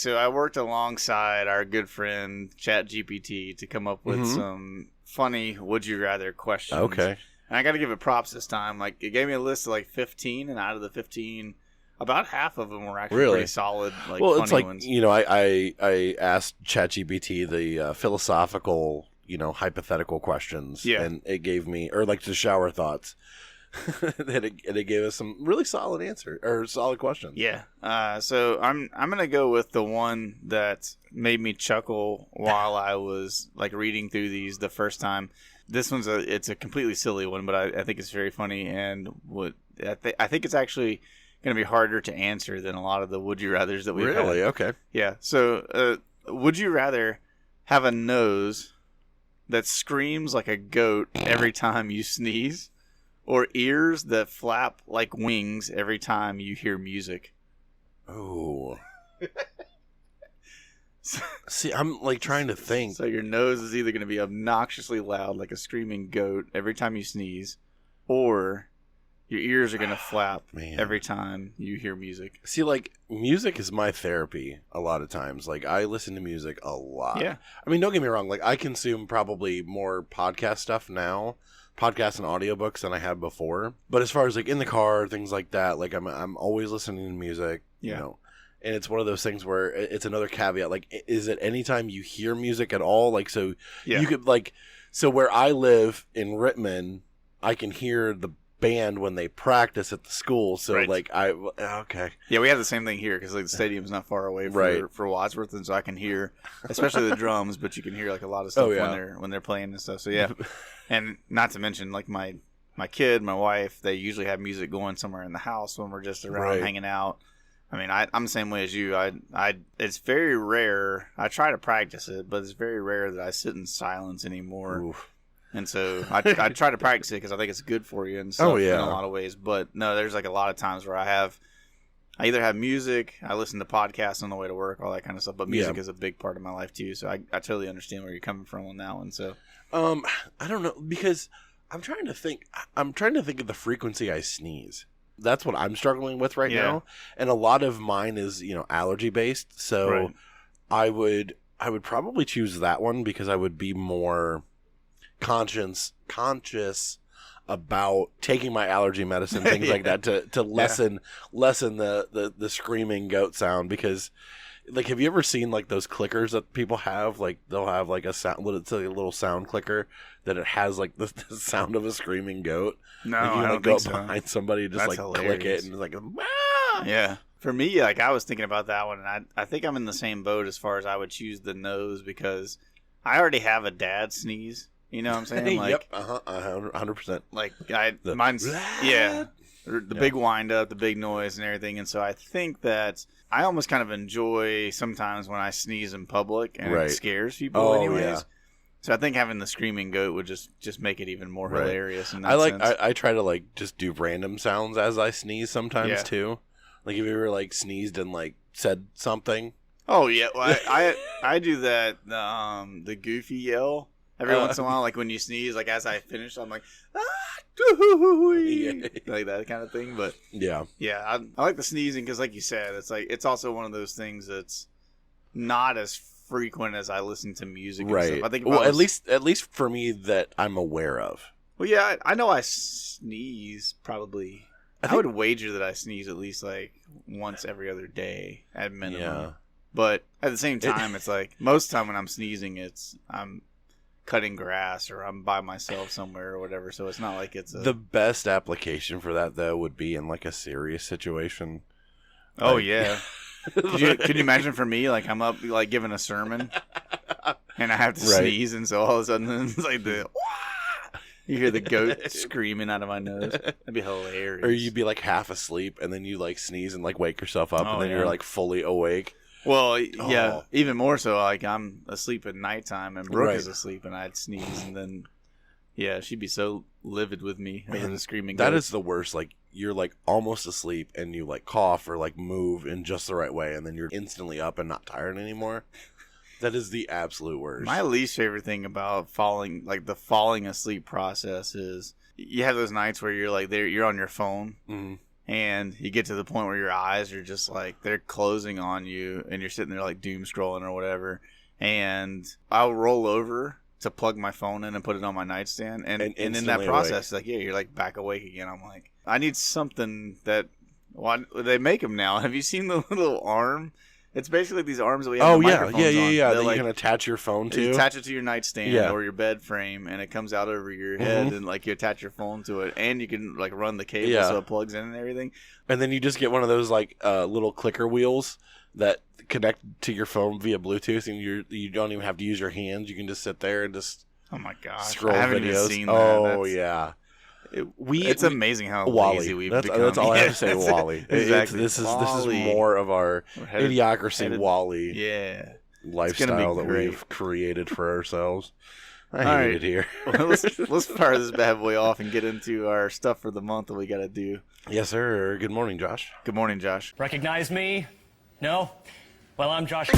So I worked alongside our good friend ChatGPT to come up with some funny would you rather questions. Okay. And I got to give it props this time. Like, it gave me a list of like 15, and out of the 15, about half of them were actually pretty solid, like, well, funny it's like, ones. you know, I asked ChatGPT the philosophical, you know, hypothetical questions, and it gave me, or like the shower thoughts, and it gave us some really solid answers, or solid questions. Yeah. So I'm gonna go with the one that made me chuckle while I was like reading through these the first time. This one's it's a completely silly one, but I think it's very funny, and I think it's actually going to be harder to answer than a lot of the would you rathers that we've had. Really? Okay. Yeah. So would you rather have a nose that screams like a goat every time you sneeze, or ears that flap like wings every time you hear music? Oh. See, I'm like trying to think. So your nose is either going to be obnoxiously loud like a screaming goat every time you sneeze, or your ears are going to flap every time you hear music. See, like, music is my therapy a lot of times. Like, I listen to music a lot. Yeah. I mean, don't get me wrong. Like, I consume probably more podcast stuff now, podcasts and audiobooks, than I have before. But as far as, like, in the car, things like that, like, I'm always listening to music, you know. And it's one of those things where it's another caveat. Like, is it anytime you hear music at all? Like, so you could, like, so where I live in Rittman, I can hear the band when they practice at the school. So, like, okay. Yeah, we have the same thing here because, like, the stadium's not far away for Wadsworth, and so I can hear, especially the drums, but you can hear, like, a lot of stuff when they're playing and stuff. So, yeah. And not to mention, like, my kid, my wife, they usually have music going somewhere in the house when we're just around hanging out. I mean, I'm the same way as you. It's very rare. I try to practice it, but it's very rare that I sit in silence anymore. Oof. And so I try to practice it because I think it's good for you and stuff in a lot of ways. But no, there's like a lot of times where I either have music, I listen to podcasts on the way to work, all that kind of stuff. But music is a big part of my life too. So I totally understand where you're coming from on that one. So, I don't know, because I'm trying to think of the frequency I sneeze. That's what I'm struggling with right now. And a lot of mine is, you know, allergy based. So I would probably choose that one because I would be more conscious about taking my allergy medicine, things like that, to lessen the screaming goat sound. Because, like, have you ever seen like those clickers that people have? Like, they'll have like it's like a little sound clicker that it has like the sound of a screaming goat. No, like, I don't go think behind somebody, just That's like hilarious. click it, and it's like, ah! Yeah. For me, like, I was thinking about that one, and I think I'm in the same boat as far as I would choose the nose because I already have a dad sneeze. You know what I'm saying? Like, 100%. Like, mine's the big wind up, the big noise, and everything. And so I think that I almost kind of enjoy sometimes when I sneeze in public, and it scares people, anyways. Yeah. So I think having the screaming goat would just make it even more hilarious. In that sense. I try to like just do random sounds as I sneeze sometimes too. Like, if you ever like sneezed and like said something. Oh yeah, well, I do that the goofy yell every once in a while. Like when you sneeze, like as I finish, I'm like like that kind of thing. But I like the sneezing because, like you said, it's also one of those things that's not as frequent as I listen to music. And stuff. I think at least for me that I'm aware of. Well, yeah, I know I sneeze probably. I would wager that I sneeze at least like once every other day at minimum. Yeah. But at the same time, it's like most of the time when I'm sneezing, I'm cutting grass or I'm by myself somewhere or whatever. So it's not like it's the best application for that though would be in like a serious situation. Oh yeah. Could you imagine for me, like I'm up like giving a sermon and I have to sneeze, and so all of a sudden it's like you hear the goat screaming out of my nose. That'd be hilarious. Or you'd be like half asleep and then you like sneeze and like wake yourself up and then you're like fully awake. Well, yeah, even more so. Like I'm asleep at nighttime and Brooke is asleep, and I'd sneeze, and then she'd be so livid with me over the screaming. That is the worst. Like you're like almost asleep, and you like cough or like move in just the right way, and then you're instantly up and not tired anymore. That is the absolute worst. My least favorite thing about falling asleep process is you have those nights where you're like you're on your phone. Mm-hmm. and you get to the point where your eyes are just like they're closing on you, and you're sitting there like doom scrolling or whatever. And I'll roll over to plug my phone in and put it on my nightstand, and in that process, like you're like back awake again. I'm like, I need something that. Well, they make them now. Have you seen the little arm? It's basically these arms that we have. Yeah. That like, you can attach your phone to. You attach it to your nightstand or your bed frame, and it comes out over your head, and like you attach your phone to it, and you can like run the cable so it plugs in and everything. And then you just get one of those like little clicker wheels that connect to your phone via Bluetooth, and you don't even have to use your hands. You can just sit there and just scroll I haven't videos. Even seen that. Oh yeah. It's amazing how Wally. Lazy we've become. That's all I have to say. Wally. Exactly. This is more of our idiocracy Wally lifestyle that we've created for ourselves. I hate it here. Well, let's fire this bad boy off and get into our stuff for the month that we got to do. Yes, sir. Good morning, Josh. Good morning, Josh. Recognize me? No? Well, I'm Josh.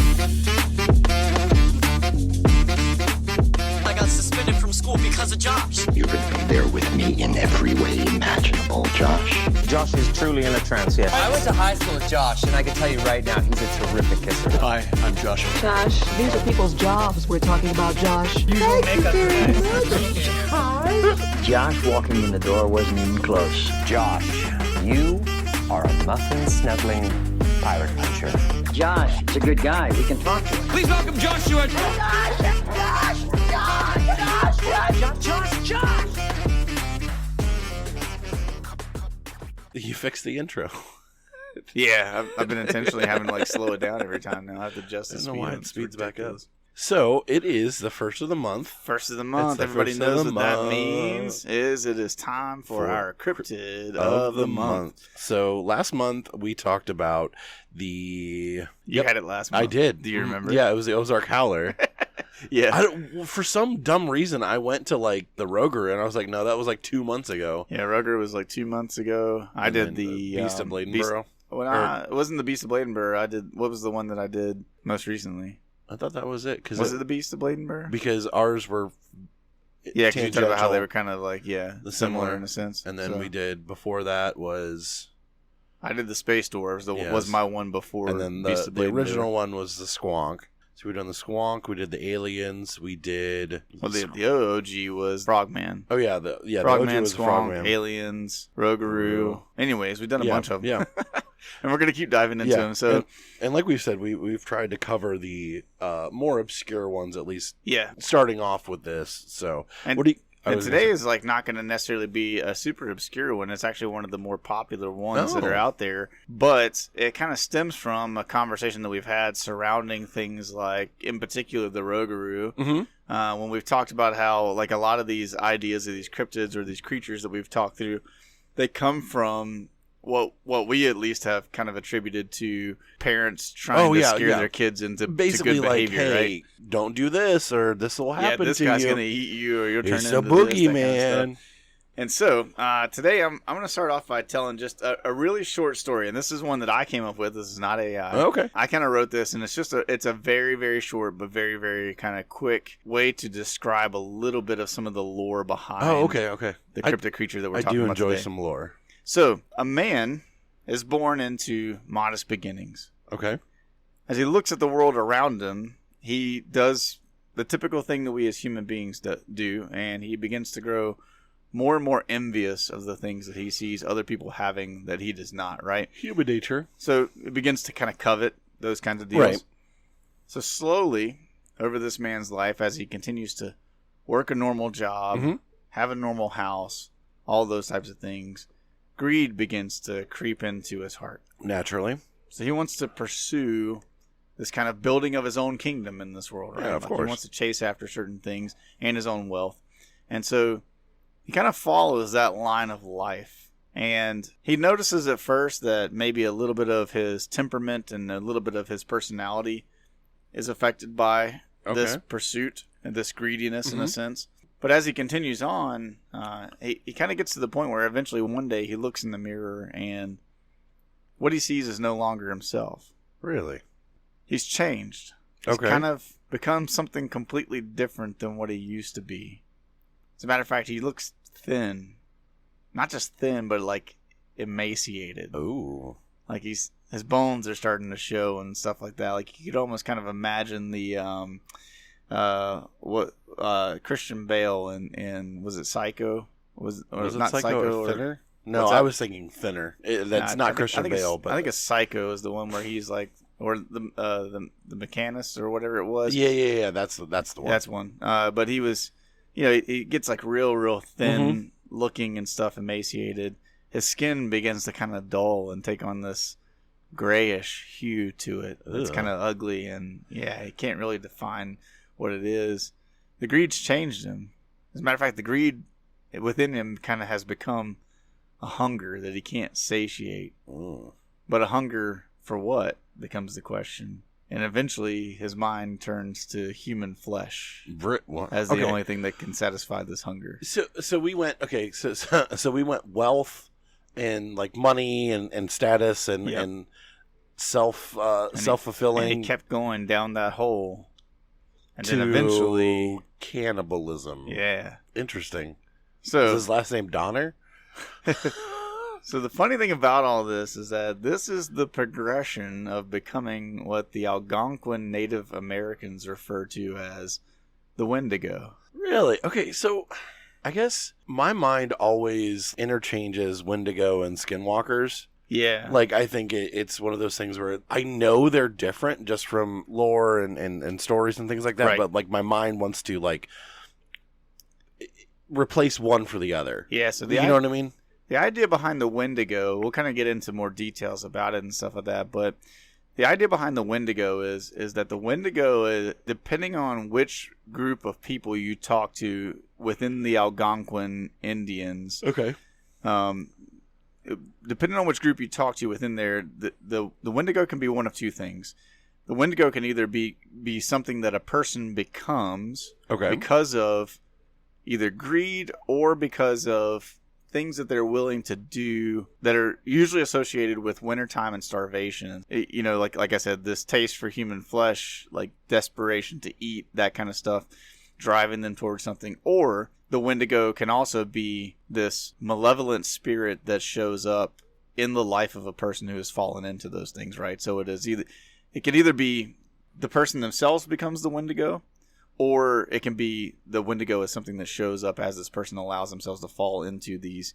I got suspended from school because of Josh. You're going to be there with me in every way imaginable, Josh. Josh is truly in a trance, yes. I went to high school with Josh, and I can tell you right now, he's a terrific kisser. Hi, I'm Josh. Josh, these are people's jobs we're talking about, Josh. You don't make us Hi. Josh walking in the door wasn't even close. Josh, you are a muffin-snuggling pirate puncher. Josh is a good guy. We can talk to him. Please welcome Joshua. Josh. You fixed the intro. Yeah, I've been intentionally having to like slow it down every time now. I have to adjust the speed. I don't know why it speeds back up. So it is the first of the month. First of the month. Everybody knows what that means. It is time for our Cryptid of the month. So last month we talked about the. You had it last month. I did. Do you remember? Yeah, it was the Ozark Howler. Yeah. For some dumb reason, I went to like the Roger, and I was like, no, that was like 2 months ago. Yeah, Roger was like 2 months ago. I did the Beast of Bladenboro. It wasn't the Beast of Bladenboro. I did. What was the one that I did most recently? I thought that was it. Was it the Beast of Bladenboro? Because ours were. Yeah, because you talked about how they were kind of like similar in a sense. And then we did before that was. I did the Space Dwarves. Was my one before. And then the original one was the Squonk. So we done the Squonk, we did the Aliens, we did... Well, the OG was Frogman. Oh, yeah. Frogman, the OG was Squonk, Frogman. Aliens, Rogaroo. Anyways, we've done a bunch of them. Yeah. And we're going to keep diving into them. So, and like we've said, we've tried to cover the more obscure ones, at least. Yeah. Starting off with this. So, and today is like not going to necessarily be a super obscure one. It's actually one of the more popular ones that are out there. But it kind of stems from a conversation that we've had surrounding things like, in particular, the Rogaroo. Mm-hmm. When we've talked about how like a lot of these ideas of these cryptids or these creatures that we've talked through, they come from what we at least have kind of attributed to parents trying to scare their kids into basically good behavior, like, hey, right? Don't do this or this will happen to you. This guy's going to eat you or you'll turn into a boogeyman. Kind of and so today I'm going to start off by telling just a really short story, and this is one that I came up with. This is not AI. Okay. I kind of wrote this, and it's a very, very short but very, very kind of quick way to describe a little bit of some of the lore behind the cryptid creature that we're talking about today. I do enjoy some lore. So, a man is born into modest beginnings. Okay. As he looks at the world around him, he does the typical thing that we as human beings do, and he begins to grow more and more envious of the things that he sees other people having that he does not, right? Human nature. So, it begins to kind of covet those kinds of deals. Right. So, slowly, over this man's life, as he continues to work a normal job, have a normal house, all those types of things, greed begins to creep into his heart. Naturally. So he wants to pursue this kind of building of his own kingdom in this world, right? Yeah, of course. He wants to chase after certain things and his own wealth. And so he kind of follows that line of life. And he notices at first that maybe a little bit of his temperament and a little bit of his personality is affected by this pursuit and this greediness in a sense. But as he continues on, he kind of gets to the point where eventually one day he looks in the mirror and what he sees is no longer himself. Really? He's changed. He's kind of become something completely different than what he used to be. As a matter of fact, he looks thin. Not just thin, but like emaciated. Ooh. Like his bones are starting to show and stuff like that. Like you could almost kind of imagine the Christian Bale in was it Psycho? Was it not Psycho or Thinner? No, I was thinking Thinner. That's not Christian Bale, but I think a Psycho is the one where he's like, or the Mechanist or whatever it was. Yeah. That's the one. That's one. But he was, he gets like real thin looking and stuff, emaciated. His skin begins to kind of dull and take on this grayish hue to it. It's kind of ugly, and he can't really define what it is. The greed's changed him. As a matter of fact, the greed within him kind of has become a hunger that he can't satiate. But a hunger for what becomes the question. And eventually his mind turns to human flesh as the only thing that can satisfy this hunger. So we went so we went wealth and like money and status and self-fulfilling. And he kept going down that hole. And then eventually cannibalism. Yeah. Interesting. So is his last name Donner? So the funny thing about all this is that this is the progression of becoming what the Algonquin Native Americans refer to as the Wendigo. Really? Okay, so I guess my mind always interchanges Wendigo and Skinwalkers. Yeah. Like, I think it's one of those things where I know they're different just from lore and stories and things like that, but, like, my mind wants to, like, replace one for the other. Yeah, so you know what I mean? The idea behind the Wendigo, we'll kind of get into more details about it and stuff like that, but the idea behind the Wendigo is that the Wendigo, is, depending on which group of people you talk to within the Algonquin Indians, depending on which group you talk to within there, the Wendigo can be one of two things. The Wendigo can either be something that a person becomes because of either greed or because of things that they're willing to do that are usually associated with wintertime and starvation. Like I said, this taste for human flesh, like desperation to eat, that kind of stuff, driving them towards something. Or the Wendigo can also be this malevolent spirit that shows up in the life of a person who has fallen into those things, right? So it can either be the person themselves becomes the Wendigo, or it can be the Wendigo as something that shows up as this person allows themselves to fall into these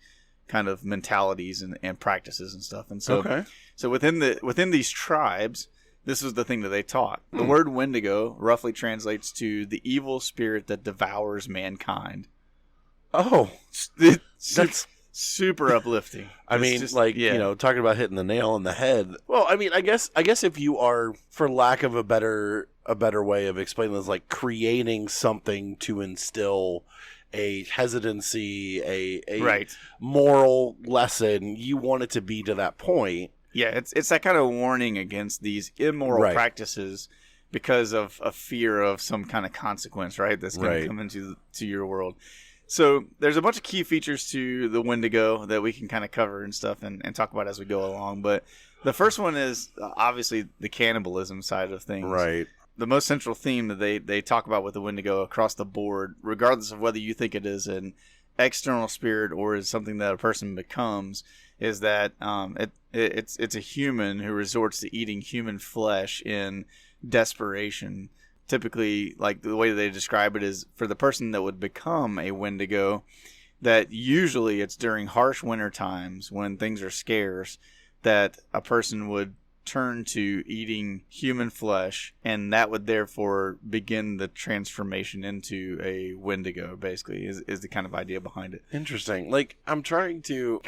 kind of mentalities and practices and stuff. And so, so within these tribes, this was the thing that they taught. The word Wendigo roughly translates to the evil spirit that devours mankind. Oh, that's super uplifting. I mean, talking about hitting the nail on the head. Well, I mean, I guess if you are, for lack of a better way of explaining this, like creating something to instill a hesitancy, a moral lesson, you want it to be to that point. Yeah, it's that kind of warning against these immoral practices because of a fear of some kind of consequence, right? That's going to come into your world. So there's a bunch of key features to the Wendigo that we can kind of cover and stuff and talk about as we go along. But the first one is obviously the cannibalism side of things. Right. The most central theme that they talk about with the Wendigo across the board, regardless of whether you think it is an external spirit or is something that a person becomes, is that it's a human who resorts to eating human flesh in desperation. Typically, like the way they describe it is for the person that would become a Wendigo, that usually it's during harsh winter times when things are scarce that a person would turn to eating human flesh, and that would therefore begin the transformation into a Wendigo, basically, is the kind of idea behind it. Interesting. Like, I'm trying to...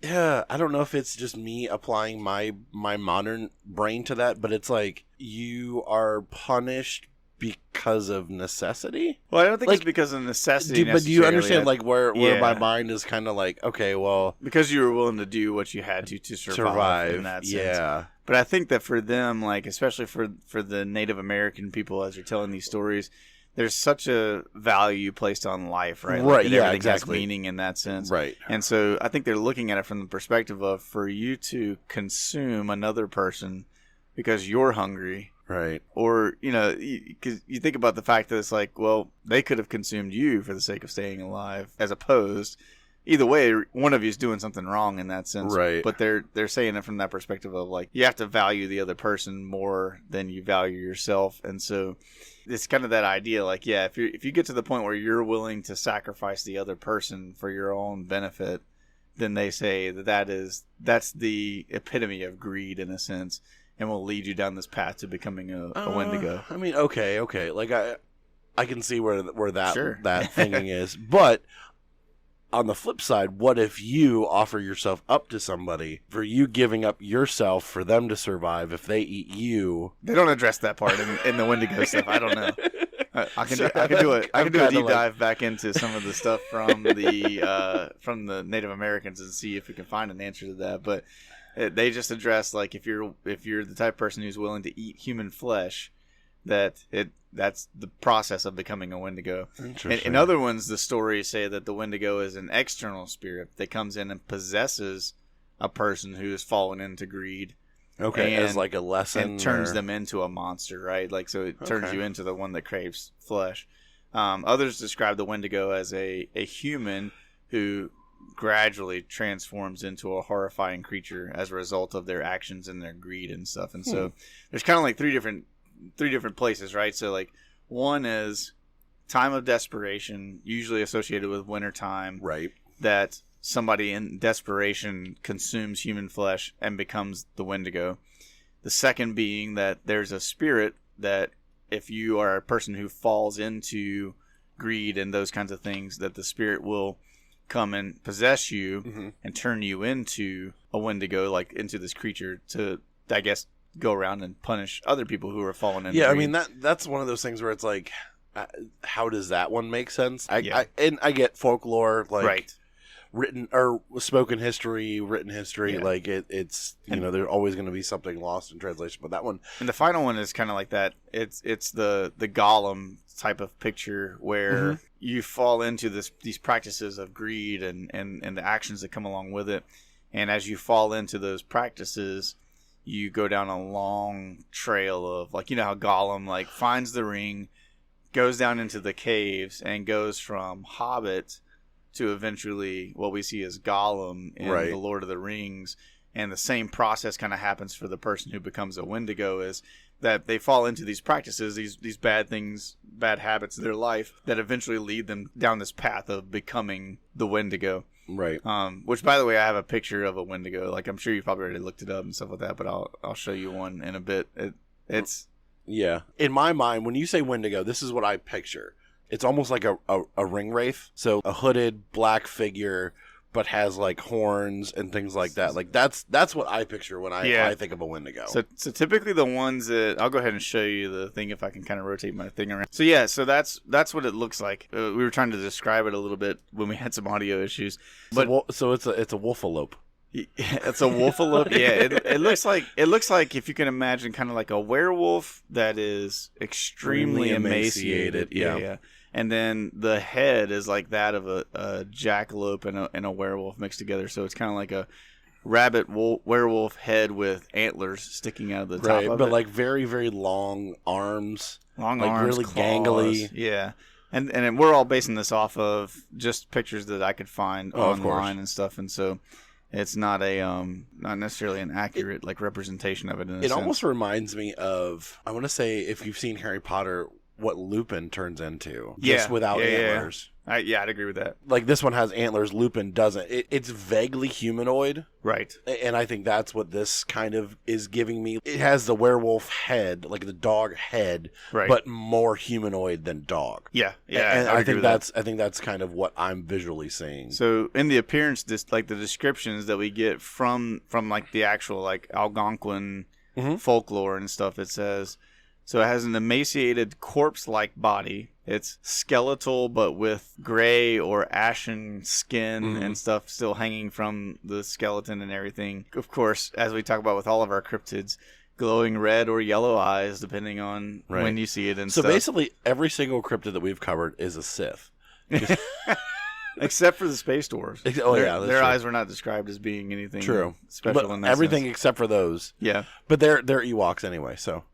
I don't know if it's just me applying my modern brain to that, but it's like, you are punished because of necessity? Well, I don't think it's because of necessity. But do you understand like where my mind is kind of like, okay, well, because you were willing to do what you had to survive in that sense. Yeah. But I think that for them, like especially for the Native American people, as you're telling these stories, there's such a value placed on life, right? Right. Like Yeah. Exactly. Has meaning in that sense, right? And so I think they're looking at it from the perspective of for you to consume another person because you're hungry. Right. Or, because you think about the fact that it's like, well, they could have consumed you for the sake of staying alive, as opposed either way, one of you is doing something wrong in that sense. Right. But they're saying it from that perspective of like you have to value the other person more than you value yourself, and so it's kind of that idea. Like, yeah, if you get to the point where you're willing to sacrifice the other person for your own benefit, then they say that's the epitome of greed in a sense, and will lead you down this path to becoming a Wendigo. I mean, okay. Like I can see where that Sure. that thinking is, but on the flip side, what if you offer yourself up to somebody for you giving up yourself for them to survive if they eat you? They don't address that part in the Wendigo stuff. I don't know. I can do a deep dive back into some of the stuff from the Native Americans and see if we can find an answer to that. But they just address like if you're the type of person who's willing to eat human flesh, that's the process of becoming a Wendigo. In other ones, the stories say that the Wendigo is an external spirit that comes in and possesses a person who has fallen into greed. Okay, as like a lesson, and turns them into a monster, right? Like, so it turns you into the one that craves flesh. Others describe the Wendigo as a human who gradually transforms into a horrifying creature as a result of their actions and their greed and stuff. And so there's kind of like three different places, right? So like one is time of desperation, usually associated with wintertime, right? That somebody in desperation consumes human flesh and becomes the Wendigo. The second being that there's a spirit that if you are a person who falls into greed and those kinds of things, that the spirit will come and possess you and turn you into a Wendigo, like into this creature to, I guess, go around and punish other people who are falling into greed. I mean, that's one of those things where it's like, how does that one make sense? I get folklore, like... Right. Written or spoken history, written history, like it's there's always going to be something lost in translation. But that one, and the final one is kind of like that. It's the Gollum type of picture where you fall into these practices of greed and the actions that come along with it. And as you fall into those practices, you go down a long trail of like how Gollum like finds the ring, goes down into the caves, and goes from Hobbit to eventually what we see as Gollum in The Lord of the Rings. And the same process kind of happens for the person who becomes a Wendigo, is that they fall into these practices, these bad things, bad habits of their life that eventually lead them down this path of becoming the Wendigo. Right. Which, by the way, I have a picture of a Wendigo. Like, I'm sure you've probably already looked it up and stuff like that, but I'll show you one in a bit. It's... Yeah. In my mind, when you say Wendigo, this is what I picture. It's almost like a ring wraith. So a hooded black figure, but has like horns and things like that. Like that's what I picture when I think of a Wendigo. So typically the ones that I'll go ahead and show you the thing if I can kind of rotate my thing around. So that's what it looks like. We were trying to describe it a little bit when we had some audio issues. But so it's a wolfalope. It's a wolfalope. Yeah, it looks like if you can imagine kind of like a werewolf that is extremely emaciated. Yeah. And then the head is like that of a jackalope and a werewolf mixed together. So it's kind of like a rabbit werewolf head with antlers sticking out of the top of it. But like very, very long arms. Long like arms, really claws. Gangly. Yeah. And we're all basing this off of just pictures that I could find online and stuff. And so it's not not necessarily an accurate like representation of it. It almost reminds me of, I want to say, if you've seen Harry Potter, what Lupin turns into, just without antlers. I'd agree with that. Like this one has antlers, Lupin doesn't. It's vaguely humanoid, right? And I think that's what this kind of is giving me. It has the werewolf head, like the dog head, right, but more humanoid than dog. Yeah. And I think that's kind of what I'm visually seeing. So in the appearance, like the descriptions that we get from like the actual like Algonquin folklore and stuff, it says. So it has an emaciated corpse-like body. It's skeletal, but with gray or ashen skin and stuff still hanging from the skeleton and everything. Of course, as we talk about with all of our cryptids, glowing red or yellow eyes, depending on when you see it and so stuff. Basically, every single cryptid that we've covered is a Sith. Except for the space doors. Their eyes were not described as being anything special but in that everything sense. Except for those. Yeah. But they're Ewoks anyway, so.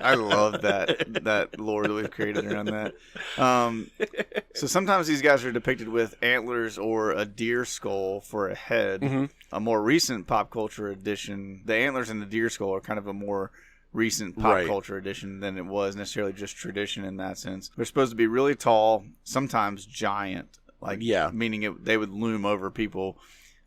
I love that lore that we've created around that. So sometimes these guys are depicted with antlers or a deer skull for a head. Mm-hmm. A more recent pop culture edition, the antlers and the deer skull are kind of a more recent pop culture edition than it was necessarily just tradition in that sense. They're supposed to be really tall, sometimes giant, meaning they would loom over people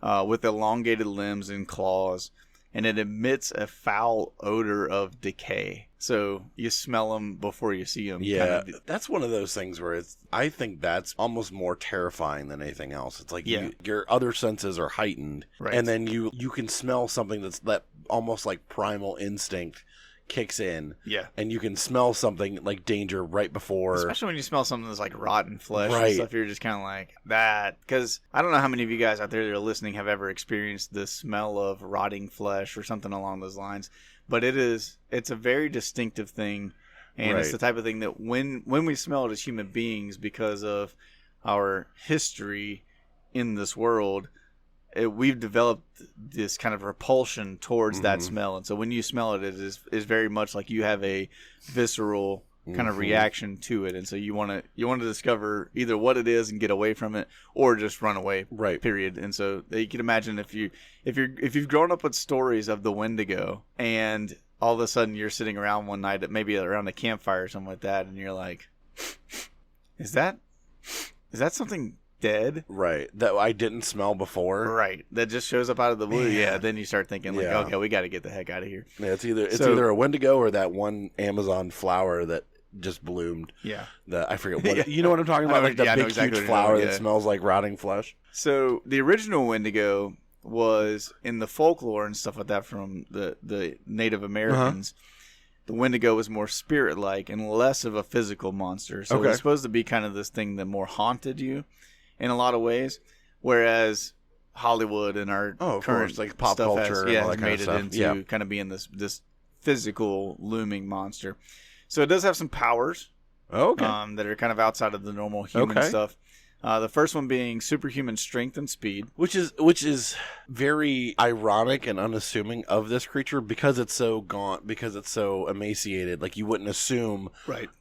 with elongated limbs and claws, and it emits a foul odor of decay. So you smell them before you see them. Yeah, that's one of those things where I think that's almost more terrifying than anything else. It's like your other senses are heightened, and then you can smell something that almost like primal instinct kicks in, and you can smell something like danger right before. Especially when you smell something that's like rotten flesh and stuff, you're just kind of like that. Because I don't know how many of you guys out there that are listening have ever experienced the smell of rotting flesh or something along those lines. But it's a very distinctive thing, and it's the type of thing that when we smell it as human beings, because of our history in this world, we've developed this kind of repulsion towards that smell. And so when you smell it, it is very much like you have a visceral kind of reaction to it. And so you want to discover either what it is and get away from it, or just run away. Period. And so you can imagine if you've grown up with stories of the Wendigo, and all of a sudden you're sitting around one night, maybe around a campfire or something like that, and you're like, is that something dead? Right. That I didn't smell before. Right. That just shows up out of the blue. Yeah. Then you start thinking like, okay, we got to get the heck out of here. Yeah. It's either a Wendigo or that one Amazon flower that just bloomed. Yeah. I forget what. You know what I'm talking about? Like the big huge flower that smells like rotting flesh. So the original Wendigo was in the folklore and stuff like that from the Native Americans. The Wendigo was more spirit-like and less of a physical monster. So it was supposed to be kind of this thing that more haunted you in a lot of ways, whereas Hollywood and our current like pop culture has made it into kind of being this physical looming monster. So it does have some powers that are kind of outside of the normal human stuff. The first one being superhuman strength and speed, which is very ironic and unassuming of this creature because it's so gaunt, because it's so emaciated. Like you wouldn't assume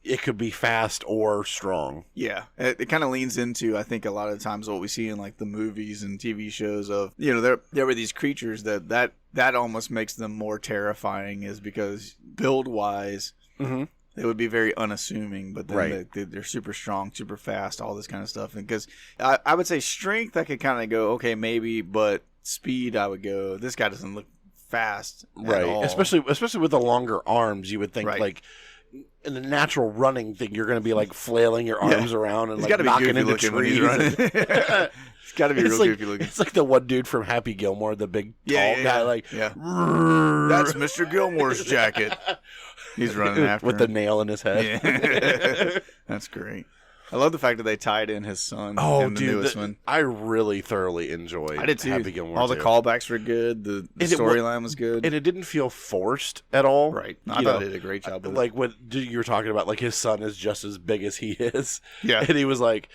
it could be fast or strong. Yeah, it kind of leans into, I think, a lot of the times what we see in like the movies and TV shows of, there were these creatures that almost makes them more terrifying, is because build wise. Mm-hmm. They would be very unassuming, but then they're super strong, super fast, all this kind of stuff. And because I would say strength, I could kind of go, okay, maybe, but speed, I would go, this guy doesn't look fast at all. Especially with the longer arms, you would think like in the natural running thing, you're going to be like flailing your arms around and like knocking into trees. It's got to be real goofy looking. It's like the one dude from Happy Gilmore, the big tall guy. Like, that's Mr. Gilmore's jacket. He's running after with him. the nail in his head. Yeah. That's great. I love the fact that they tied in his son. Oh, dude, I really thoroughly enjoyed. I did too. Happy Gilmore. All the callbacks were good. The storyline was good, and it didn't feel forced at all. Right. I thought it did a great job with it. Like what you were talking about, like his son is just as big as he is. Yeah, and he was like,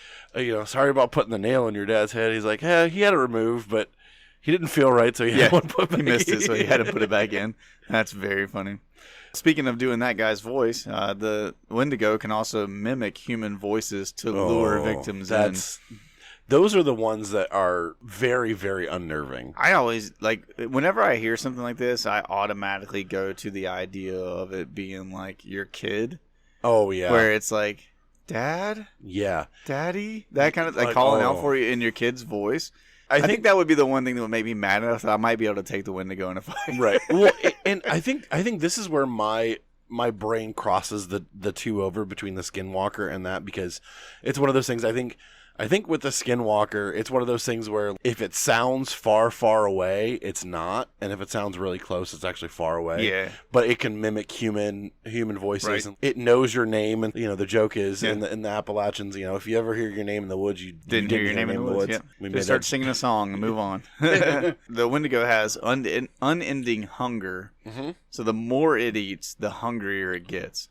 sorry about putting the nail in your dad's head. He's like, he had it removed, but he didn't feel right, so he had one put back. He missed it, so he had to put it back in. That's very funny. Speaking of doing that guy's voice, the Wendigo can also mimic human voices to lure victims in. Those are the ones that are very, very unnerving. I always, whenever I hear something like this, I automatically go to the idea of it being like your kid. Oh, yeah. Where it's like, Dad? Yeah. Daddy? That kind of, calling out for you in your kid's voice. I think that would be the one thing that would make me mad enough that I might be able to take the Wendigo in a fight. Right. Well, and I think this is where my brain crosses the two over between the Skinwalker and that, because it's one of those things. I think with the Skinwalker, it's one of those things where if it sounds far, far away, it's not, and if it sounds really close, it's actually far away. Yeah. But it can mimic human voices. Right. And it knows your name, and the joke is in the Appalachians, if you ever hear your name in the woods, you didn't hear your name in the woods. Yeah. Just start singing a song and move on. The Wendigo has unending hunger, so the more it eats, the hungrier it gets.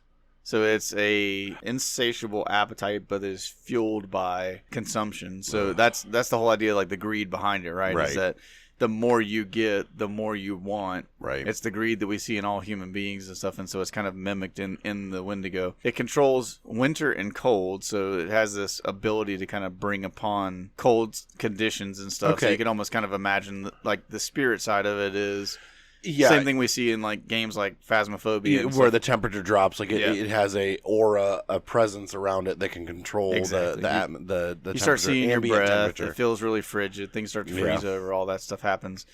So it's a insatiable appetite, but is fueled by consumption. So that's the whole idea, like the greed behind it, right? Is that the more you get, the more you want. Right. It's the greed that we see in all human beings and stuff, and so it's kind of mimicked in the Wendigo. It controls winter and cold, so it has this ability to kind of bring upon cold conditions and stuff. Okay. So you can almost kind of imagine, like, the spirit side of it is... Yeah. Same thing we see in like games like Phasmophobia, where the temperature drops. Like it has a aura, a presence around it that can control the you start seeing your breath. Temperature. It feels really frigid. Things start to freeze over. All that stuff happens.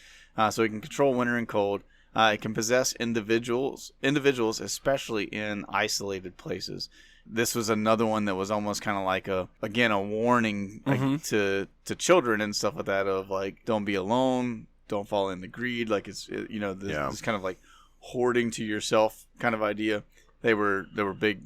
So it can control winter and cold. It can possess individuals, especially in isolated places. This was another one that was almost kind of like a warning to children and stuff like that, of like, don't be alone. Don't fall into greed, like it's this kind of like hoarding to yourself kind of idea. There were big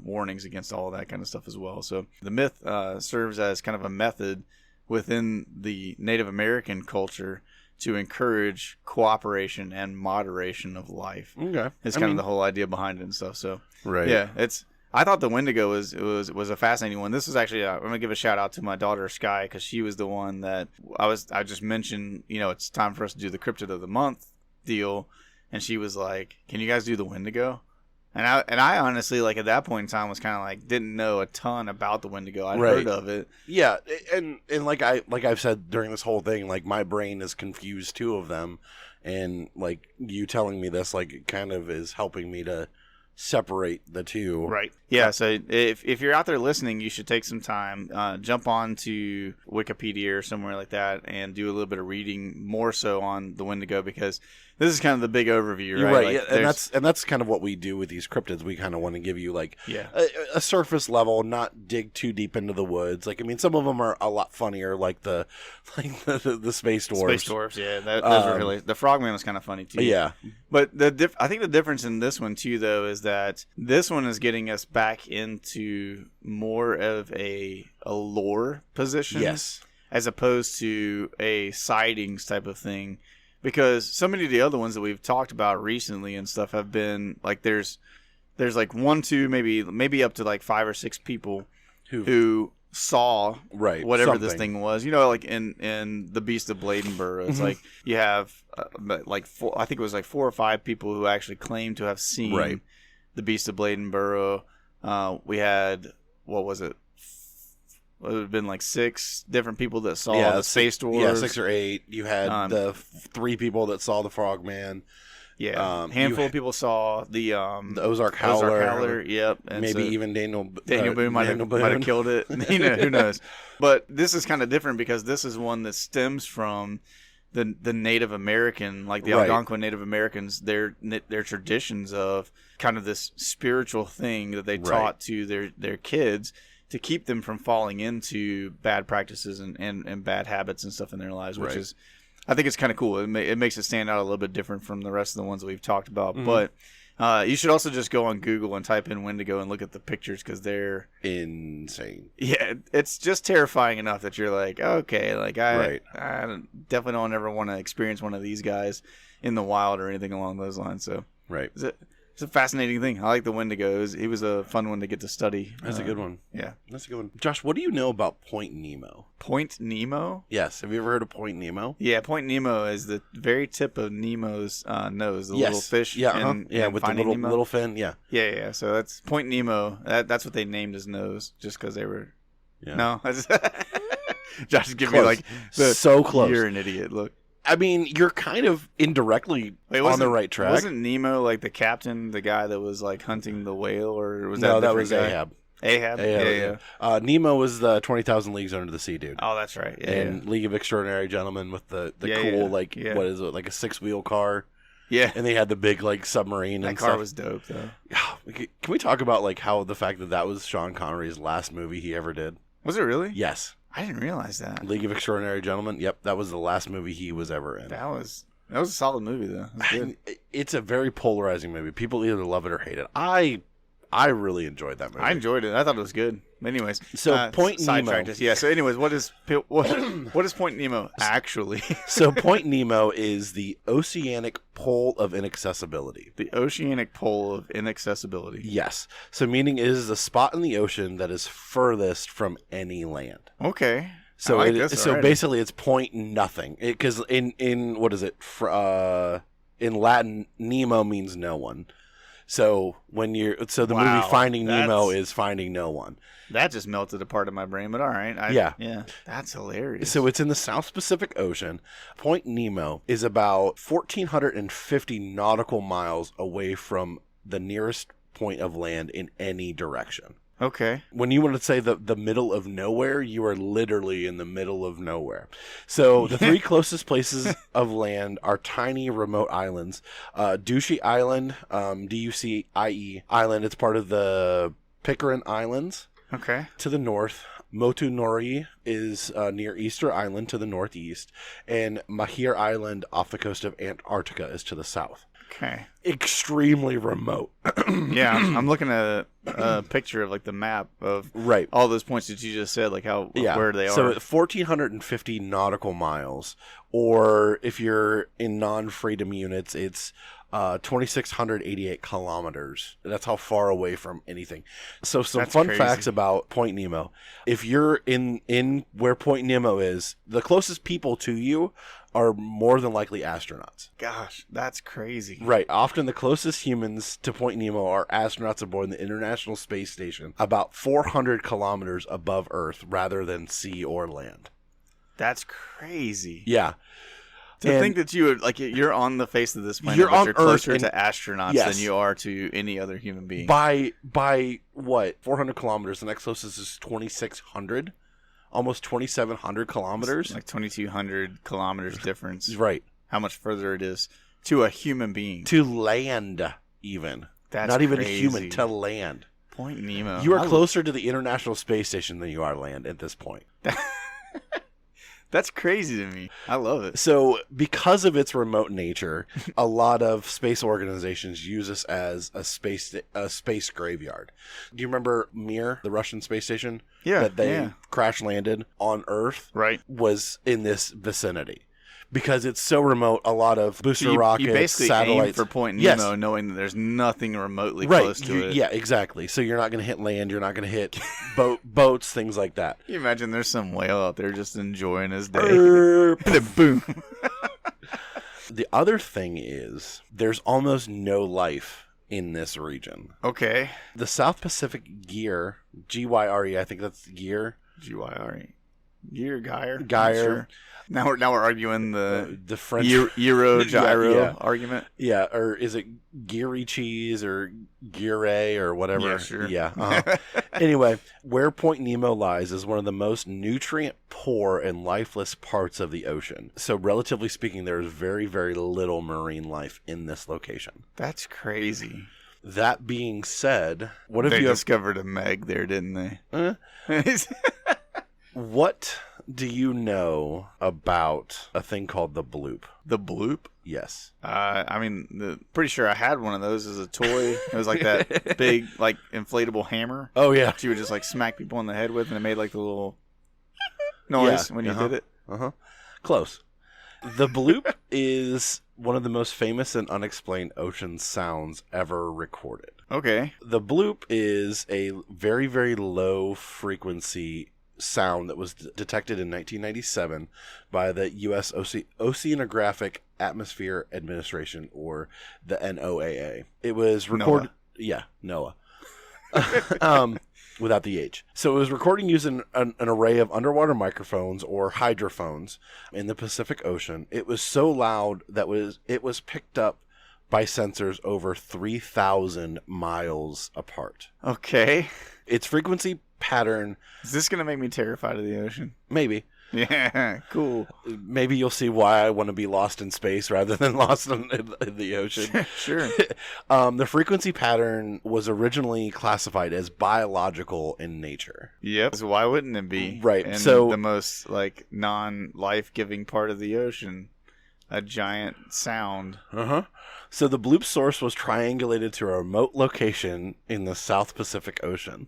warnings against all of that kind of stuff as well. So the myth serves as kind of a method within the Native American culture to encourage cooperation and moderation of life. Okay, it's kind of the whole idea behind it and stuff. So yeah, I thought the Wendigo was a fascinating one. This was actually I'm gonna give a shout out to my daughter Sky, because she was the one that I just mentioned. It's time for us to do the Cryptid of the Month deal, and she was like, "Can you guys do the Wendigo?" And I honestly, like, at that point in time was kind of like, didn't know a ton about the Wendigo. I'd heard of it. Yeah, and like I've said during this whole thing, like, my brain is confused two of them, and like you telling me this, like, it kind of is helping me to separate the two. Right. Yeah, so if you're out there listening, you should take some time, jump on to Wikipedia or somewhere like that and do a little bit of reading more so on the Wendigo, because this is kind of the big overview, right? Right, like, and that's kind of what we do with these cryptids. We kind of want to give you like a surface level, not dig too deep into the woods. Like, I mean, some of them are a lot funnier, like the space dwarves. Space dwarves, yeah. Those are really, the frogman was kind of funny too. Yeah, but I think the difference in this one too, though, is that this one is getting us back into more of a lore position, as opposed to a sightings type of thing. Because so many of the other ones that we've talked about recently and stuff have been like, there's like 1, 2, maybe up to like 5 or 6 people who saw whatever this thing was. Like in the Beast of Bladenborough, it's like you have like I think it was like 4 or 5 people who actually claimed to have seen the Beast of Bladenborough. We had, what was it? It would have been like 6 different people that saw the space dwarves. Yeah, 6 or 8. You had the 3 people that saw the frogman. Yeah, handful of people saw the Ozark Howler. Yep, and maybe even Daniel Boone might have killed it. Who knows? But this is kind of different, because this is one that stems from the Native American, like the Algonquin Native Americans, their traditions of kind of this spiritual thing that they taught to their kids, to keep them from falling into bad practices and bad habits and stuff in their lives, which is, I think it's kind of cool. It makes it stand out a little bit different from the rest of the ones that we've talked about. But you should also just go on Google and type in Wendigo and look at the pictures, because they're insane. Yeah, it's just terrifying enough that you're like, okay, like I definitely don't ever want to experience one of these guys in the wild or anything along those lines. So it's a fascinating thing. I like the Wendigo. He was a fun one to get to study. That's a good one. Yeah. That's a good one. Josh, what do you know about Point Nemo? Point Nemo? Yes. Have you ever heard of Point Nemo? Yeah, Point Nemo is the very tip of Nemo's nose, the little fish. Yeah, with the little fin. Yeah. Yeah. So that's Point Nemo. That's what they named his nose, just because they were... Yeah. No? Josh is giving me like... So close. You're an idiot. Look. I mean, you're kind of indirectly on the right track. Wasn't Nemo like the captain, the guy that was like hunting the whale, or was that no? That was guy? Ahab. Yeah. Nemo was the 20,000 Leagues Under the Sea dude. Oh, that's right. Yeah. And League of Extraordinary Gentlemen with the cool what is it, like a 6-wheel car? Yeah. And they had the big like submarine. That and car stuff. was dope though. Can we talk about like how the fact that was Sean Connery's last movie he ever did? Was it really? Yes. I didn't realize that. League of Extraordinary Gentlemen. Yep, that was the last movie he was ever in. That was a solid movie though. Good. It's a very polarizing movie. People either love it or hate it. I really enjoyed that movie. I enjoyed it. I thought it was good. Anyways, So Point Nemo. Yeah. So anyways, what is Point Nemo actually? So Point Nemo is the oceanic pole of inaccessibility. The oceanic pole of inaccessibility. Yes. So meaning it is the spot in the ocean that is furthest from any land. Okay. So I like this so already. basically it's point nothing. Because in what is it? In Latin, Nemo means no one. So the movie Finding Nemo is finding no one. That just melted a part of my brain, but all right. Yeah. That's hilarious. So it's in the South Pacific Ocean. Point Nemo is about 1,450 nautical miles away from the nearest point of land in any direction. Okay. When you want to say the middle of nowhere, you are literally in the middle of nowhere. So the three closest places of land are tiny remote islands. Ducie Island, Ducie Island, it's part of the Pitcairn Islands. Okay. To the north. Motunui is near Easter Island to the northeast. And Mahir Island off the coast of Antarctica is to the south. Okay. Extremely remote. Yeah, I'm looking at a picture of like the map of all those points that you just said, like where they are. So 1,450 nautical miles, or if you're in non-freedom units, it's 2,688 kilometers. That's how far away from anything. So some fun facts about Point Nemo. If you're in where Point Nemo is, the closest people to you are more than likely astronauts. Gosh, that's crazy. Right. Often the closest humans to Point Nemo are astronauts aboard the International Space Station, about 400 kilometers above Earth rather than sea or land. That's crazy. Yeah. To think that you're on the face of this planet, you're on you're closer Earth to astronauts than you are to any other human being. By what? 400 kilometers. The next closest is 2,600. Almost 2,700 kilometers. It's like 2,200 kilometers difference. Right. How much further it is to a human being. To land, even. That's not even crazy. a human, to land. Point Nemo. You are closer to the International Space Station than you are land at this point. That's crazy to me. I love it. So, because of its remote nature, a lot of space organizations use this as a space graveyard. Do you remember Mir, the Russian space station? Yeah. That they crash landed on Earth? Right. Was in this vicinity. Because it's so remote, a lot of booster rockets, you basically satellites. aim for Point Nemo, knowing that there's nothing remotely close to it. Yeah, exactly. So you're not going to hit land. You're not going to hit boats, things like that. Can you imagine there's some whale out there just enjoying his day? And then boom. The other thing is there's almost no life in this region. Okay. The South Pacific Gyre, Gyre, I think that's Gyre. Gyre. Gyre. Sure. Now we're arguing the French Euro gyro argument. Yeah, or is it Geary cheese or Gyre or whatever? Yeah, sure. Yeah. Anyway, where Point Nemo lies is one of the most nutrient poor and lifeless parts of the ocean. So relatively speaking, there is very, very little marine life in this location. That's crazy. That being said, what if they you discovered a Meg there, didn't they? What do you know about a thing called the Bloop? The Bloop? Yes. Pretty sure I had one of those as a toy. It was like that big, like, inflatable hammer. Oh, yeah. That you would just, like, smack people in the head with, and it made, like, the little noise when you did it. Close. The Bloop is one of the most famous and unexplained ocean sounds ever recorded. Okay. The Bloop is a very, very low frequency sound that was detected in 1997 by the U.S. Oceanographic Atmosphere Administration, or the NOAA. It was recorded... NOAA. Without the H. So it was recording using an array of underwater microphones or hydrophones in the Pacific Ocean. It was so loud that it was picked up by sensors over 3,000 miles apart. Okay. Its frequency pattern... Is this going to make me terrified of the ocean? Maybe. Yeah, cool. Maybe you'll see why I want to be lost in space rather than lost in the ocean. Sure. The frequency pattern was originally classified as biological in nature. Yep. So why wouldn't it be? Right. And so the most non-life-giving part of the ocean, a giant sound. So the bloop source was triangulated to a remote location in the South Pacific Ocean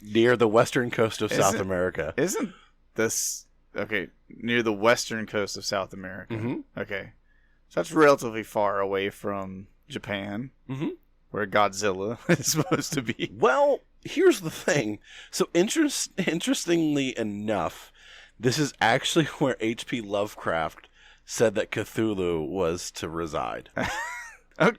near the western coast of South America. Isn't this... Okay, near the western coast of South America. Mm-hmm. Okay. So that's relatively far away from Japan, where Godzilla is supposed to be. Well, here's the thing. So interestingly enough, this is actually where H.P. Lovecraft said that Cthulhu was to reside.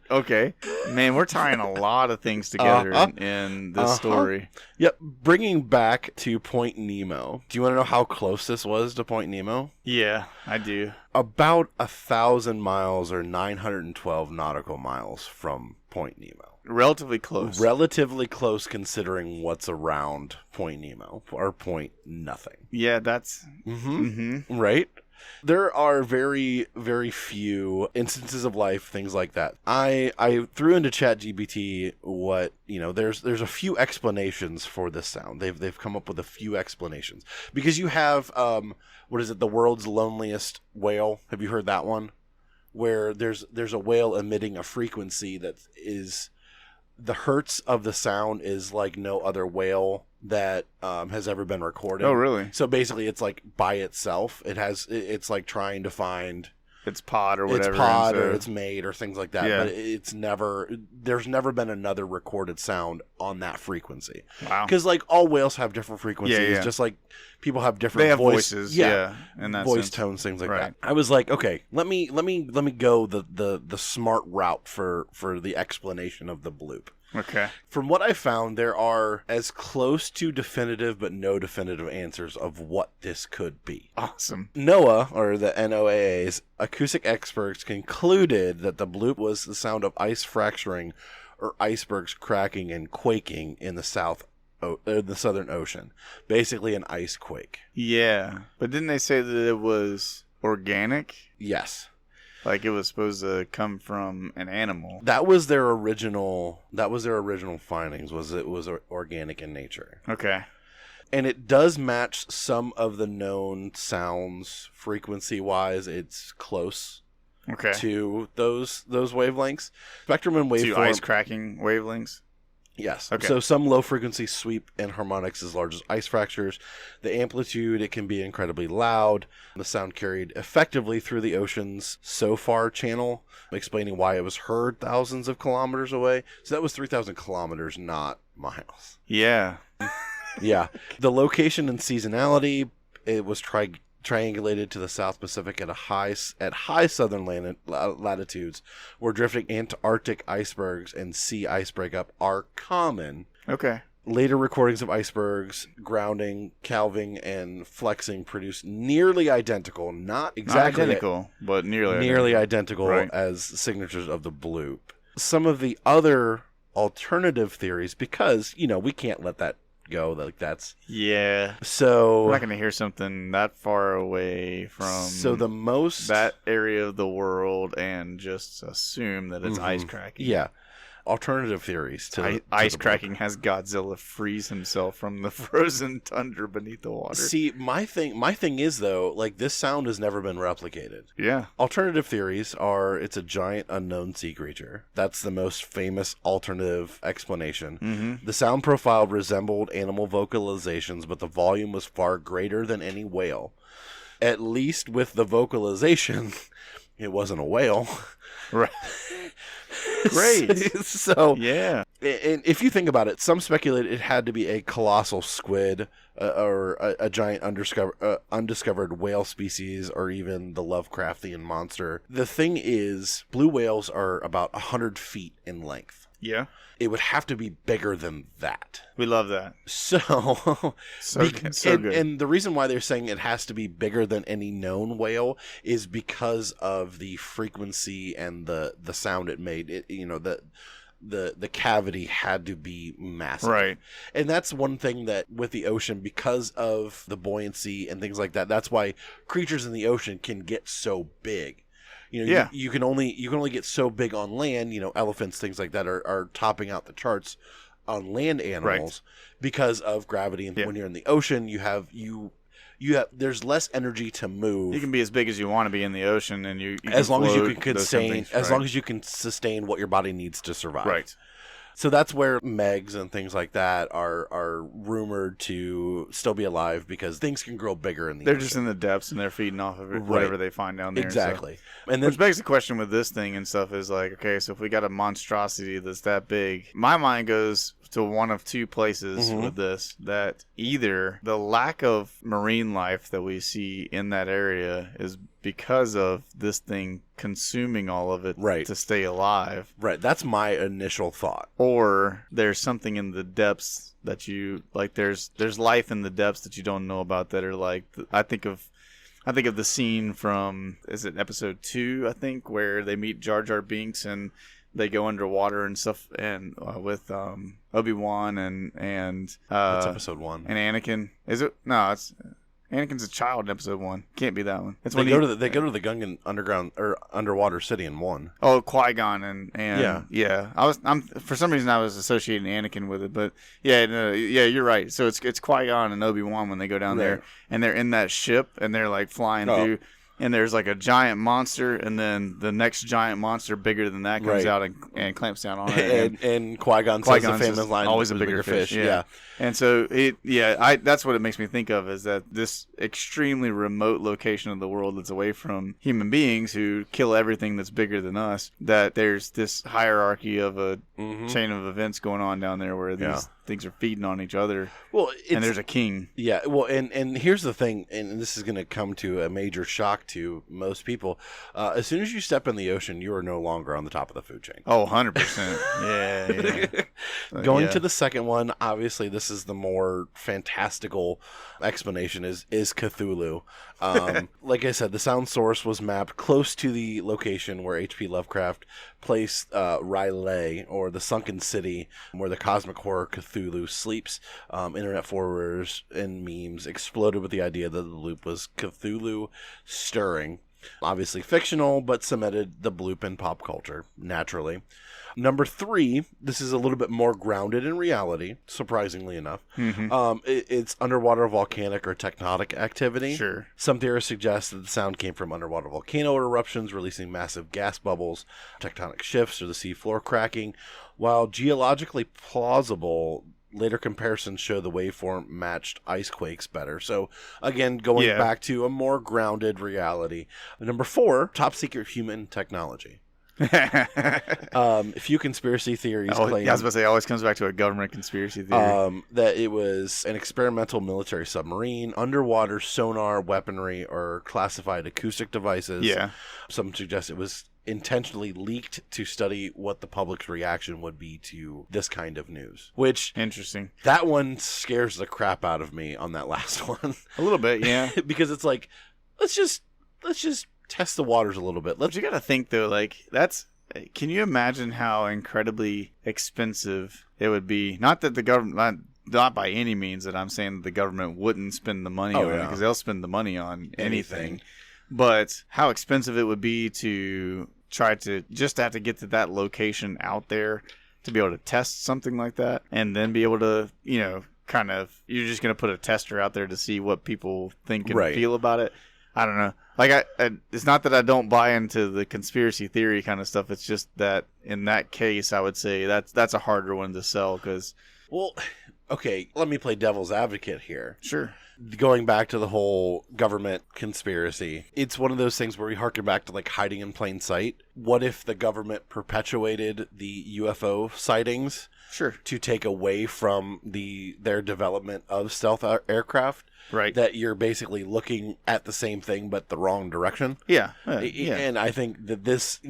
Okay. Man, we're tying a lot of things together in this story. Yep. Bringing back to Point Nemo. Do you want to know how close this was to Point Nemo? Yeah, I do. About 1,000 miles or 912 nautical miles from Point Nemo. Relatively close. Relatively close considering what's around Point Nemo. Or Point Nothing. Yeah, that's... Right? There are very, very few instances of life, things like that. I threw into ChatGPT what, there's a few explanations for this sound. They've come up with a few explanations. Because you have, the world's loneliest whale? Have you heard that one? Where there's a whale emitting a frequency that is... The hertz of the sound is like no other whale that has ever been recorded. Oh, really? So basically, it's like by itself. It's like trying to find its pod or whatever. Its pod or its mate or things like that. Yeah. But there's never been another recorded sound on that frequency. Wow. Because like all whales have different frequencies, just like people have different. They have voices. Yeah. In that voice sense. tones, things like that. I was like, okay, let me go the smart route for the explanation of the bloop. Okay. From what I found, there are as close to definitive but no definitive answers of what this could be. Awesome. NOAA, or the NOAA's acoustic experts concluded that the bloop was the sound of ice fracturing or icebergs cracking and quaking in the Southern Ocean. Basically an ice quake. Yeah. But didn't they say that it was organic? Yes. Like it was supposed to come from an animal. That was their original findings, was it was organic in nature. Okay. And it does match some of the known sounds frequency-wise. It's close to those wavelengths. Spectrum and waveform. To ice cracking wavelengths? Yes. Okay. So some low-frequency sweep and harmonics as large as ice fractures. The amplitude, it can be incredibly loud. The sound carried effectively through the ocean's SOFAR channel, explaining why it was heard thousands of kilometers away. So that was 3,000 kilometers, not miles. Yeah. Yeah. The location and seasonality, it was triangulated to the South Pacific at high southern latitudes, where drifting Antarctic icebergs and sea ice breakup are common. Okay. Later recordings of icebergs grounding, calving, and flexing produced nearly identical, not exactly identical, but nearly identical as signatures of the bloop. Some of the other alternative theories, because we can't let that go, like that's so we're not gonna hear something that far away from that area of the world and just assume that it's ice cracking. Alternative theories to ice cracking has Godzilla freeze himself from the frozen tundra beneath the water. See, my thing is though, like this sound has never been replicated. Yeah. Alternative theories are it's a giant unknown sea creature. That's the most famous alternative explanation. Mm-hmm. The sound profile resembled animal vocalizations, but the volume was far greater than any whale. At least with the vocalization, it wasn't a whale. Right. Great. So yeah, and if you think about it, some speculate it had to be a colossal squid or a giant undiscovered whale species, or even the Lovecraftian monster. The thing is, blue whales are about 100 feet in length. Yeah. It would have to be bigger than that. We love that. So good. And the reason why they're saying it has to be bigger than any known whale is because of the frequency and the sound it made. The cavity had to be massive. Right. And that's one thing that with the ocean, because of the buoyancy and things like that, that's why creatures in the ocean can get so big. You can only get so big on land. Elephants, things like that are topping out the charts on land animals because of gravity. And when you're in the ocean, there's less energy to move. You can be as big as you want to be in the ocean, and you as long as you can sustain, long as you can sustain what your body needs to survive. Right. So that's where Megs and things like that are rumored to still be alive because things can grow bigger in the ocean. They're just in the depths and they're feeding off of it, whatever they find down there. Exactly. So. And then, which begs the question with this thing and stuff is like, okay, so if we got a monstrosity that's that big, my mind goes to one of two places with this, that either the lack of marine life that we see in that area is because of this thing consuming all of it to stay alive. Right. That's my initial thought. Or there's something in the depths that you like. There's life in the depths that you don't know about that are like. I think of the scene from, is it episode 2? I think, where they meet Jar Jar Binks and they go underwater and stuff, and with Obi-Wan and that's episode 1. And Anakin. Is it? No, it's. Anakin's a child in episode 1. Can't be that one. It's they go to the Gungan underground or underwater city in 1. Oh, Qui-Gon and yeah. I'm for some reason I was associating Anakin with it, but you're right. So it's Qui-Gon and Obi-Wan when they go down there, and they're in that ship and they're like flying through. And there's like a giant monster, and then the next giant monster bigger than that comes out and clamps down on it. And Qui-Gon says the famous line, always a bigger fish. Yeah. And so that's what it makes me think of, is that this extremely remote location of the world that's away from human beings who kill everything that's bigger than us, that there's this hierarchy of a chain of events going on down there where these things are feeding on each other. Well, and there's a king. Yeah. Well, and here's the thing, and this is going to come to a major shock to most people. As soon as you step in the ocean, you are no longer on the top of the food chain. Oh, 100%. Yeah. Going to the second one, obviously this is the more fantastical explanation, is Cthulhu. Like I said, the sound source was mapped close to the location where H.P. Lovecraft placed R'lyeh, or the sunken city where the cosmic horror Cthulhu sleeps. Internet forwarders and memes exploded with the idea that the loop was Cthulhu stirring. Obviously fictional, but cemented the bloop in pop culture, naturally. Number 3, this is a little bit more grounded in reality, surprisingly enough. It's underwater volcanic or tectonic activity. Sure. Some theorists suggest that the sound came from underwater volcano eruptions releasing massive gas bubbles, tectonic shifts, or the seafloor cracking. While geologically plausible, later comparisons show the waveform matched ice quakes better. So, again, going back to a more grounded reality. Number 4, top secret human technology. Few conspiracy theories claim. I was about to say, it always comes back to a government conspiracy theory. That it was an experimental military submarine, underwater sonar weaponry, or classified acoustic devices. Yeah. Some suggest it was intentionally leaked to study what the public's reaction would be to this kind of news. Which, interesting. That one scares the crap out of me on that last one. A little bit, yeah. Because it's like, let's just test the waters a little bit. But you got to think though, like can you imagine how incredibly expensive it would be? Not that the government, not by any means that I'm saying that the government wouldn't spend the money on it, because they'll spend the money on anything. But how expensive it would be to try to just have to get to that location out there to be able to test something like that, and then be able to, kind of, you're just going to put a tester out there to see what people think and feel about it. I don't know. Like, it's not that I don't buy into the conspiracy theory kind of stuff. It's just that in that case, I would say that's a harder one to sell because... Well, okay, let me play devil's advocate here. Sure. Going back to the whole government conspiracy, it's one of those things where we harken back to, like, hiding in plain sight. What if the government perpetuated the UFO sightings? Sure. To take away from their development of stealth aircraft? Right. That you're basically looking at the same thing but the wrong direction. Yeah. And I think that this,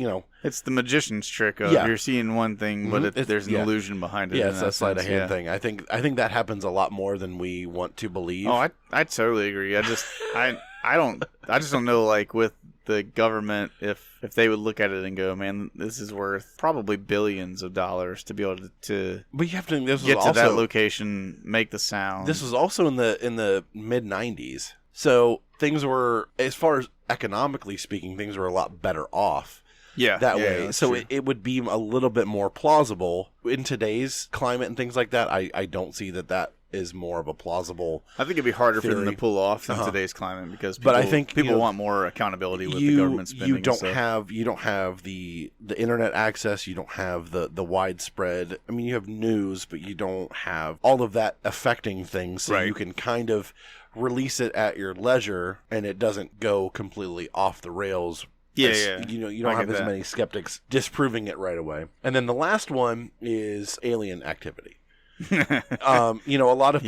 it's the magician's trick of you're seeing one thing, but there's an illusion behind it. Yeah, it's that sleight of hand thing. I think that happens a lot more than we want to believe. Oh, I totally agree. I just don't know, like, with the government, if they would look at it and go, man, this is worth probably billions of dollars to be able to but you have to get to that location, make the sound. This was also in the mid 90s, so things were, as far as economically speaking, things were a lot better off. Yeah, that way. So it would be a little bit more plausible in today's climate and things like that. I don't see that is more of a plausible. I think it'd be harder theory. for them to pull off in today's climate because people, but I think people want more accountability with the government spending. You don't have the internet access. You don't have the widespread. I mean, you have news, but you don't have all of that affecting things. So you can kind of release it at your leisure, and it doesn't go completely off the rails. Yeah. You don't have as many skeptics disproving it right away. And then the last one is alien activity. A lot of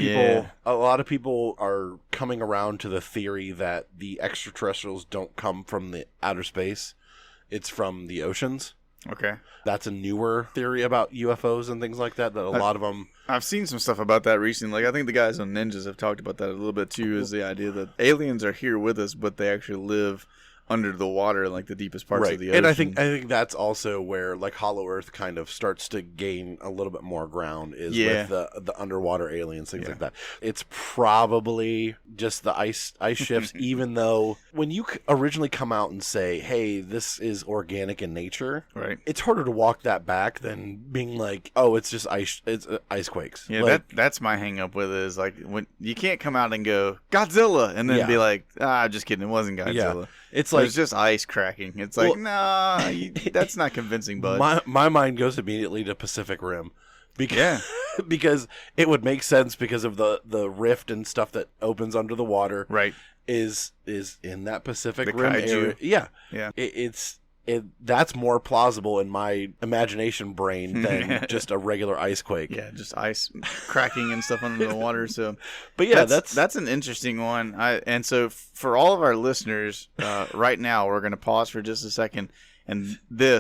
people are coming around to the theory that the extraterrestrials don't come from the outer space. It's from the oceans. Okay. That's a newer theory about UFOs and things like that, a lot of them... I've seen some stuff about that recently. Like, I think the guys on Ninjas have talked about that a little bit too, is the idea that aliens are here with us, but they actually live under the water, like the deepest parts of the ocean. And I think that's also where like Hollow Earth kind of starts to gain a little bit more ground is with the underwater aliens, things like that. It's probably just the ice shifts, even though when you originally come out and say, hey, this is organic in nature, right? It's harder to walk that back than being like, oh, it's just ice quakes. Yeah, like, that's my hang up with it, is like when you can't come out and go Godzilla and then be like, just kidding, it wasn't Godzilla. Yeah. It's like just ice cracking. It's like, that's not convincing, bud. My mind goes immediately to Pacific Rim. Because it would make sense because of the rift and stuff that opens under the water. Right. Is in that Pacific the Rim kaiju. area. Yeah. Yeah. That's more plausible in my imagination brain than just a regular ice quake. Yeah, just ice cracking and stuff under the water. So, but yeah, that's an interesting one. And so for all of our listeners, right now we're going to pause for just a second, and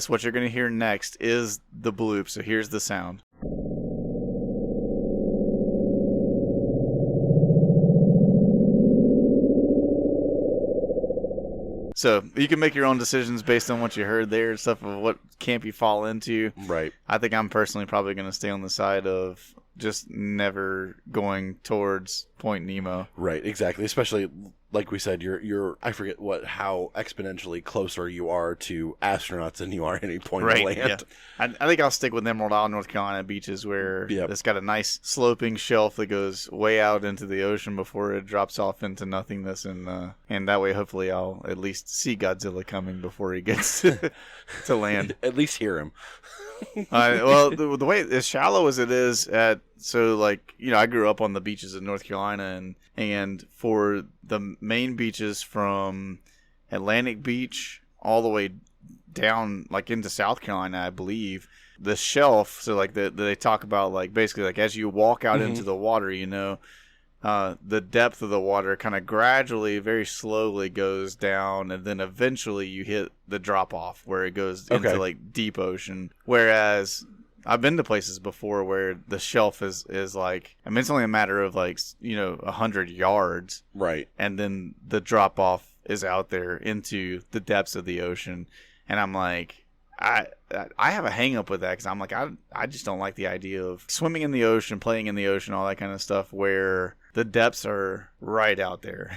what you're going to hear next is the bloop. So here's the sound. So you can make your own decisions based on what you heard there and stuff of what camp you fall into. Right. I think I'm personally probably going to stay on the side of just never going towards Point Nemo. Right, exactly. Especially like we said, you're I forget how exponentially closer you are to astronauts than you are any point of land. Yeah. I think I'll stick with Emerald Isle, North Carolina beaches, where it's got a nice sloping shelf that goes way out into the ocean before it drops off into nothingness, and that way hopefully I'll at least see Godzilla coming before he gets to land. At least hear him. Well, the way as shallow as it is I grew up on the beaches of North Carolina, and for the main beaches from Atlantic Beach all the way down like into South Carolina, I believe the shelf. So like they talk about like basically like as you walk out into the water, the depth of the water kind of gradually, very slowly goes down, and then eventually you hit the drop off where it goes into like deep ocean. Whereas I've been to places before where the shelf is like, I mean, it's only a matter of like 100 yards, right? And then the drop off is out there into the depths of the ocean, and I'm like, I have a hang up with that because I'm like, I just don't like the idea of swimming in the ocean, playing in the ocean, all that kind of stuff where the depths are right out there.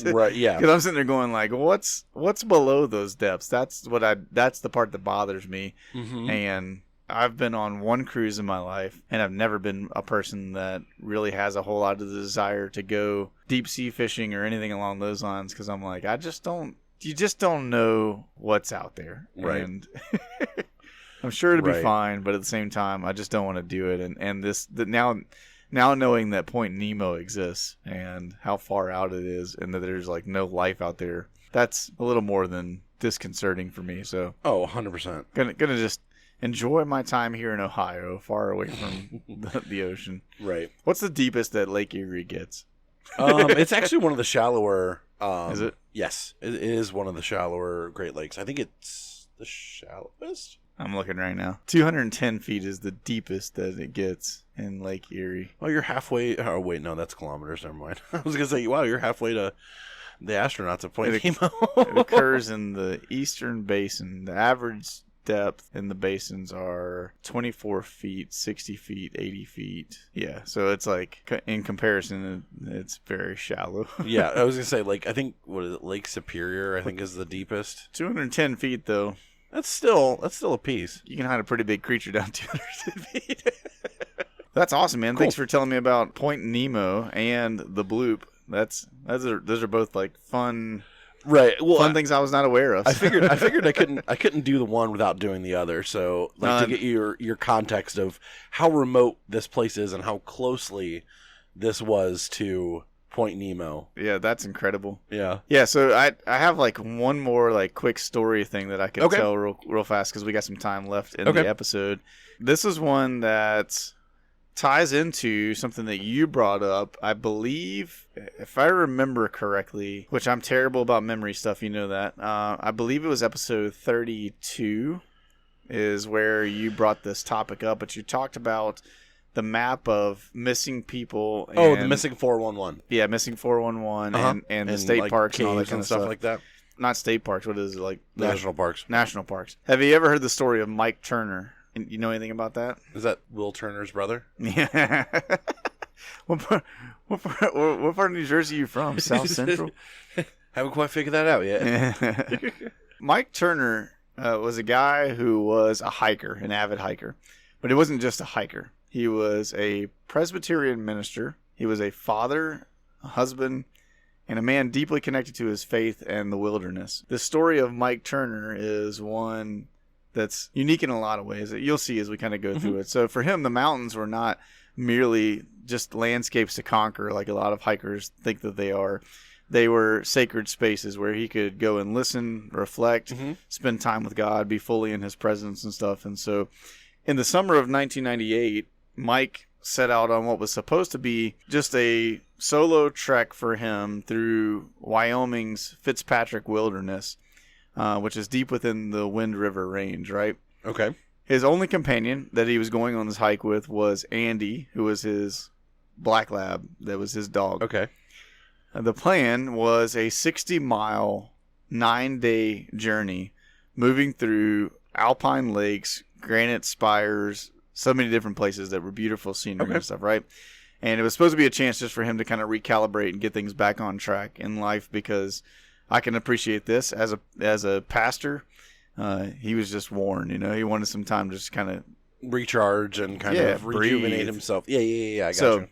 Right, yeah. Because I'm sitting there going like, what's below those depths? That's the part that bothers me. Mm-hmm. And I've been on one cruise in my life, and I've never been a person that really has a whole lot of the desire to go deep sea fishing or anything along those lines because I'm like, you just don't know what's out there. Right. And I'm sure it'll be fine, but at the same time, I just don't want to do it. And now knowing that Point Nemo exists and how far out it is and that there's like no life out there, that's a little more than disconcerting for me. So 100%. Gonna just enjoy my time here in Ohio, far away from the ocean. Right. What's the deepest that Lake Erie gets? It's actually one of the shallower. Is it? Yes, it is one of the shallower Great Lakes. I think it's the shallowest. I'm looking right now. 210 feet is the deepest that it gets in Lake Erie. Well, you're halfway. Oh, wait, no, that's kilometers. Never mind. I was going to say, wow, you're halfway to the astronauts at Point Nemo. It occurs in the eastern basin. The average depth in the basins are 24 feet, 60 feet, 80 feet. Yeah, so it's like, in comparison, it's very shallow. Yeah, I was going to say, like, I think, what is it, Lake Superior, I think, is the deepest. 210 feet, though. That's still a piece. You can hide a pretty big creature down 210 feet. That's awesome, man. Cool. Thanks for telling me about Point Nemo and the Bloop. Those are both like fun. Right. Well, fun things I was not aware of. I figured I couldn't do the one without doing the other. So to get your context of how remote this place is and how closely this was to Point Nemo. Yeah, that's incredible. Yeah. Yeah, so I have like one more like quick story thing that I could tell real fast because we got some time left in the episode. This is one that ties into something that you brought up, I believe, if I remember correctly, which I'm terrible about memory stuff, you know that. I believe it was episode 32 is where you brought this topic up, but you talked about the map of missing people. And, the missing 411. Yeah, missing 411 and the state parks and all that kind of stuff like that. Not state parks, what is it? Like National parks. National parks. Have you ever heard the story of Mike Turner? You know anything about that? Is that Will Turner's brother? Yeah. What part of New Jersey are you from? South Central? Haven't quite figured that out yet. Mike Turner was a guy who was a hiker, an avid hiker. But he wasn't just a hiker. He was a Presbyterian minister. He was a father, a husband, and a man deeply connected to his faith and the wilderness. The story of Mike Turner is one that's unique in a lot of ways that you'll see as we kind of go through it. So for him, the mountains were not merely just landscapes to conquer like a lot of hikers think that they are. They were sacred spaces where he could go and listen, reflect, spend time with God, be fully in his presence and stuff. And so in the summer of 1998, Mike set out on what was supposed to be just a solo trek for him through Wyoming's Fitzpatrick Wilderness, which is deep within the Wind River Range, right? Okay. His only companion that he was going on this hike with was Andy, who was his black lab. That was his dog. Okay. The plan was a 60-mile, 9-day journey moving through alpine lakes, granite spires, so many different places that were beautiful scenery and stuff, right? And it was supposed to be a chance just for him to kind of recalibrate and get things back on track in life, because I can appreciate this as a pastor. He was just worn, he wanted some time to just kind of recharge and kind of rejuvenate himself. Yeah. I got you.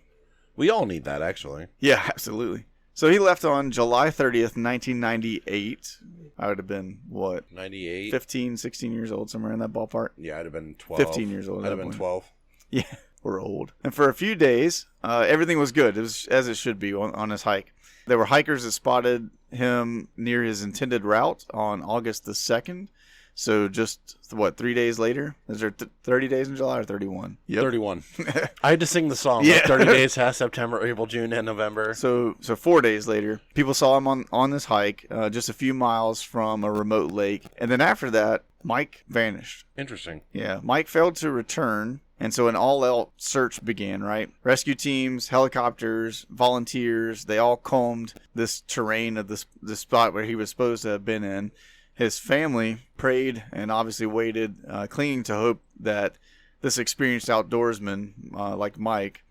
We all need that, actually. Yeah, absolutely. So he left on July 30th, 1998. I would have been, 98? 15, 16 years old, somewhere in that ballpark. Yeah, I'd have been 12. 15 years old. I'd have been 12. Yeah, we're old. And for a few days, everything was good. It was as it should be on his hike. There were hikers that spotted him near his intended route on August the 2nd. So just, 3 days later? Is there 30 days in July or 31? Yep. 31. I had to sing the song. Yeah. Like 30 days past September, April, June, and November. So 4 days later, people saw him on this hike just a few miles from a remote lake. And then after that, Mike vanished. Interesting. Yeah. Mike failed to return. And so an all-out search began, right? Rescue teams, helicopters, volunteers, they all combed this terrain of this spot where he was supposed to have been in. His family prayed and obviously waited, clinging to hope that this experienced outdoorsman like Mike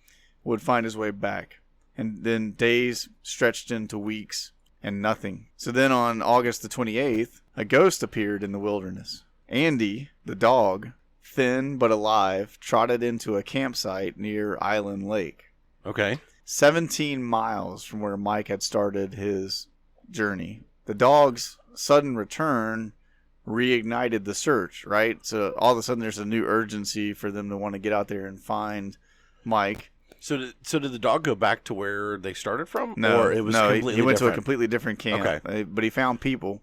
would find his way back. And then days stretched into weeks and nothing. So then on August the 28th, a ghost appeared in the wilderness. Andy, the dog, thin but alive, trotted into a campsite near Island Lake. Okay. 17 miles from where Mike had started his journey. The dog's sudden return reignited the search, right? So all of a sudden there's a new urgency for them to want to get out there and find Mike. So did the dog go back to where they started from? No, or it was completely he went different? to a completely different camp. Okay. But he found people.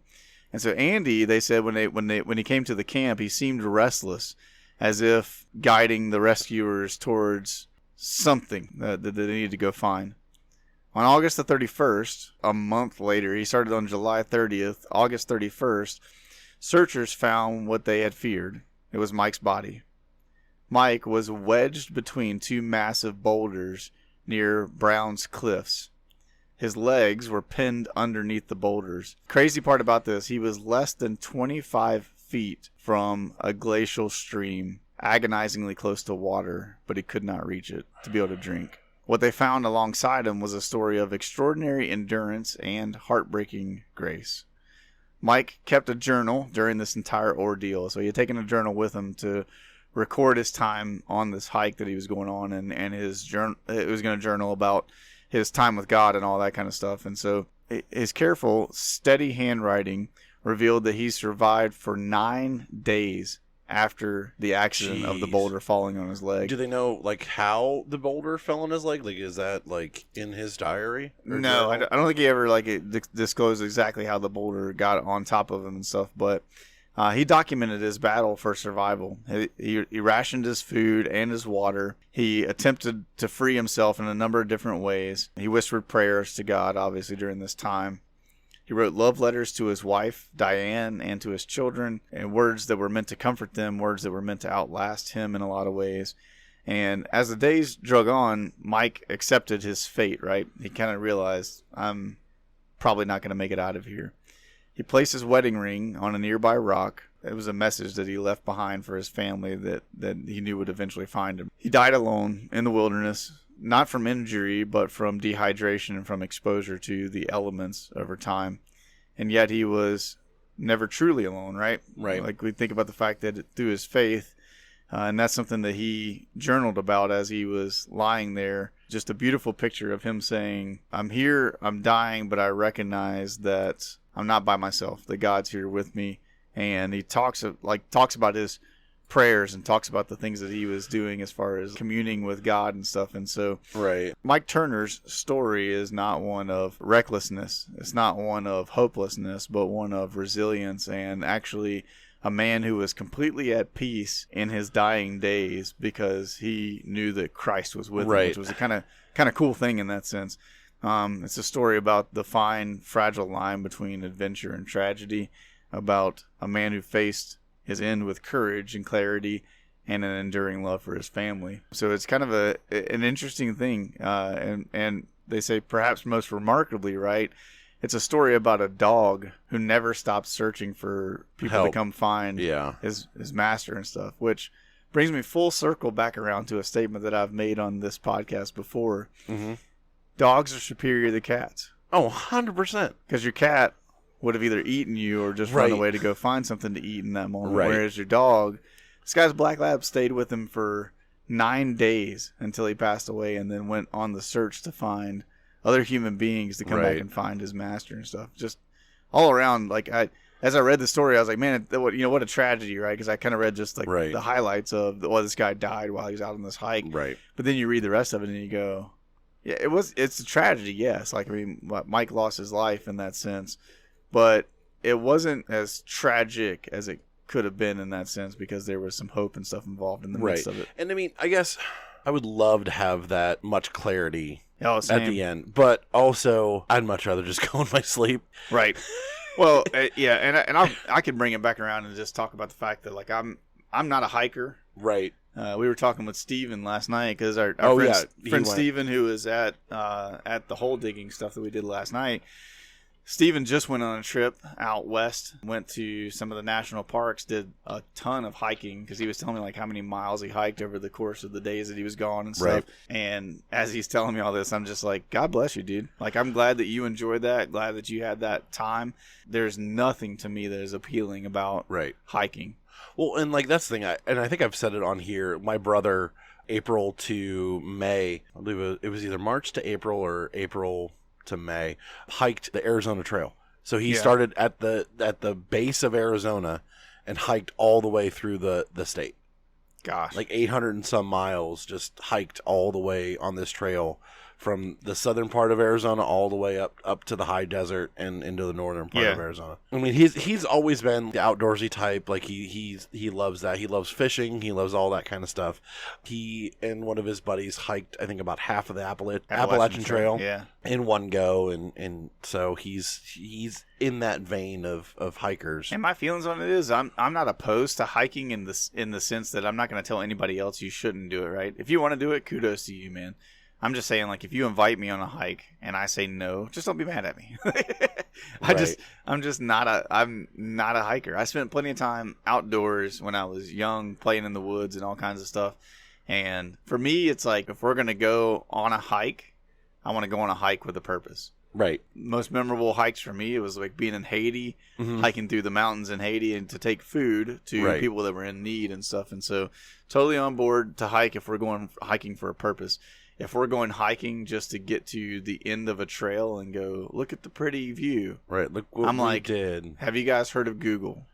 And so Andy, they said when he came to the camp, he seemed restless, as if guiding the rescuers towards something that they needed to go find. On August the 31st, a month later, he started on July 30th, August 31st, searchers found what they had feared. It was Mike's body. Mike was wedged between two massive boulders near Brown's Cliffs. His legs were pinned underneath the boulders. Crazy part about this, he was less than 25 feet from a glacial stream, agonizingly close to water, but he could not reach it to be able to drink. What they found alongside him was a story of extraordinary endurance and heartbreaking grace. Mike kept a journal during this entire ordeal, so he had taken a journal with him to record his time on this hike that he was going on, and his journal. It was going to journal about his time with God and all that kind of stuff. And so his careful, steady handwriting revealed that he survived for 9 days after the accident of the boulder falling on his leg. Do they know like how the boulder fell on his leg? Like, is that like in his diary? No, I don't think he ever disclosed exactly how the boulder got on top of him and stuff. But he documented his battle for survival. He rationed his food and his water. He attempted to free himself in a number of different ways. He whispered prayers to God, obviously, during this time. He wrote love letters to his wife, Diane, and to his children, and words that were meant to comfort them, words that were meant to outlast him in a lot of ways. And as the days drug on, Mike accepted his fate, right? He kind of realized, I'm probably not going to make it out of here. He placed his wedding ring on a nearby rock. It was a message that he left behind for his family that he knew would eventually find him. He died alone in the wilderness, not from injury, but from dehydration and from exposure to the elements over time. And yet he was never truly alone, right? Right. Like we think about the fact that through his faith, and that's something that he journaled about as he was lying there. Just a beautiful picture of him saying, I'm here, I'm dying, but I recognize that I'm not by myself, that God's here with me. And he talks about his prayers and talks about the things that he was doing as far as communing with God and stuff. And so right. Mike Turner's story is not one of recklessness. It's not one of hopelessness, but one of resilience, and actually a man who was completely at peace in his dying days because he knew that Christ was with him, which was a kind of cool thing in that sense. It's a story about the fine, fragile line between adventure and tragedy, about a man who faced his end with courage and clarity and an enduring love for his family. So it's kind of an interesting thing. And they say perhaps most remarkably, right, it's a story about a dog who never stopped searching for people to come find his master and stuff, which brings me full circle back around to a statement that I've made on this podcast before. Mm-hmm. Dogs are superior to cats. Oh, 100%. Because your cat would have either eaten you or just run away to go find something to eat in that moment. Right. Whereas your dog, this guy's black lab stayed with him for 9 days until he passed away, and then went on the search to find other human beings to come back and find his master and stuff. Just all around, like as I read the story, I was like, man, what a tragedy, right? Because I kind of read just like the highlights of this guy died while he was out on this hike. Right. But then you read the rest of it and you go, yeah, it's a tragedy, yes. Like, I mean, Mike lost his life in that sense. But it wasn't as tragic as it could have been in that sense, because there was some hope and stuff involved in the midst of it. And I mean, I guess I would love to have that much clarity at the end, but also I'd much rather just go in my sleep. Right. Well, yeah, and I could bring it back around and just talk about the fact that like I'm not a hiker. Right. We were talking with Steven last night because our friend Steven, who was at the hole digging stuff that we did last night. Steven just went on a trip out west, went to some of the national parks, did a ton of hiking, because he was telling me like how many miles he hiked over the course of the days that he was gone and stuff. Right. And as he's telling me all this, I'm just like, God bless you, dude. Like, I'm glad that you enjoyed that, glad that you had that time. There's nothing to me that is appealing about hiking. Well, and like that's the thing, I think I've said it on here. My brother, April to May, I believe it was either March to April or April to May, hiked the Arizona Trail. So he started at the base of Arizona and hiked all the way through the state. Gosh. Like 800 and some miles, just hiked all the way on this trail from the southern part of Arizona all the way up to the high desert and into the northern part of Arizona. I mean, he's always been the outdoorsy type. Like he loves that. He loves fishing. He loves all that kind of stuff. He and one of his buddies hiked, I think, about half of the Appalachian Trail in one go, and so he's in that vein of hikers. And my feelings on it is I'm not opposed to hiking in the sense that I'm not going to tell anybody else you shouldn't do it, right? If you want to do it, kudos to you, man. I'm just saying, like, if you invite me on a hike and I say no, just don't be mad at me. I'm not a hiker. I spent plenty of time outdoors when I was young, playing in the woods and all kinds of stuff. And for me, it's like, if we're going to go on a hike, I want to go on a hike with a purpose. Right. most memorable hikes for me, it was like being in Haiti, hiking through the mountains in Haiti, and to take food to people that were in need and stuff. And so, totally on board to hike if we're going hiking for a purpose. If we're going hiking just to get to the end of a trail and go, look at the pretty view. Right. Look what we did. Have you guys heard of Google?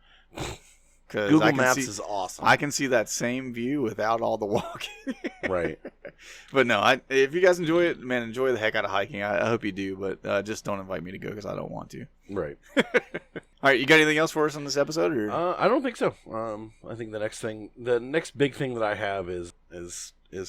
Google Maps is awesome. I can see that same view without all the walking. Right. But no, if you guys enjoy it, man, enjoy the heck out of hiking. I hope you do, but just don't invite me to go because I don't want to. Right. All right, you got anything else for us on this episode? Or? I don't think so. I think the next big thing that I have is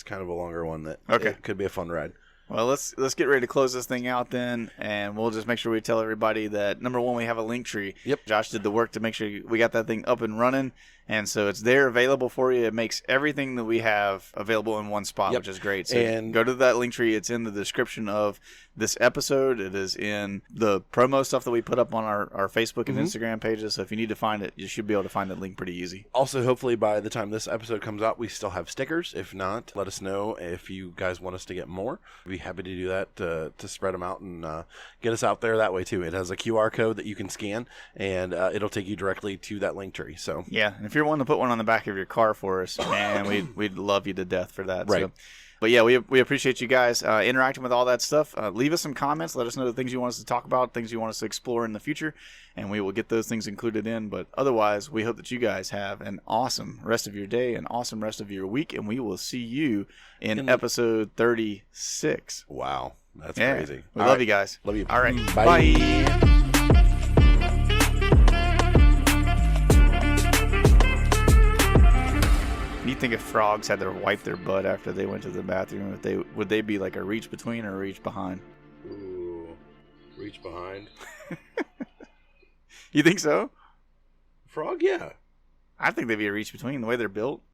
kind of a longer one that it could be a fun ride. Well, let's get ready to close this thing out then, and we'll just make sure we tell everybody that, number one, we have a link tree. Yep. Josh did the work to make sure we got that thing up and running, and so it's there available for you. It makes everything that we have available in one spot, which is great. So and go to that link tree. It's in the description of this episode. It is in the promo stuff that we put up on our Facebook and Instagram pages, so if you need to find it, you should be able to find that link pretty easy. Also, hopefully by the time this episode comes out, we still have stickers. If not, let us know if you guys want us to get more. We'd be happy to do that to spread them out and get us out there that way too. It has a QR code that you can scan, and it'll take you directly to that link tree. So yeah, and if you're wanting to put one on the back of your car for us, man, we'd love you to death for that. Right. So. But yeah, we appreciate you guys interacting with all that stuff. Leave us some comments. Let us know the things you want us to talk about, things you want us to explore in the future, and we will get those things included in. But otherwise, we hope that you guys have an awesome rest of your day, an awesome rest of your week, and we will see you in episode 36. Wow, that's crazy. We love you guys. Love you. All right. Bye. Bye. You think if frogs had to wipe their butt after they went to the bathroom, would they be like a reach between or a reach behind? Ooh, reach behind. You think so? Frog, yeah. I think they'd be a reach between the way they're built.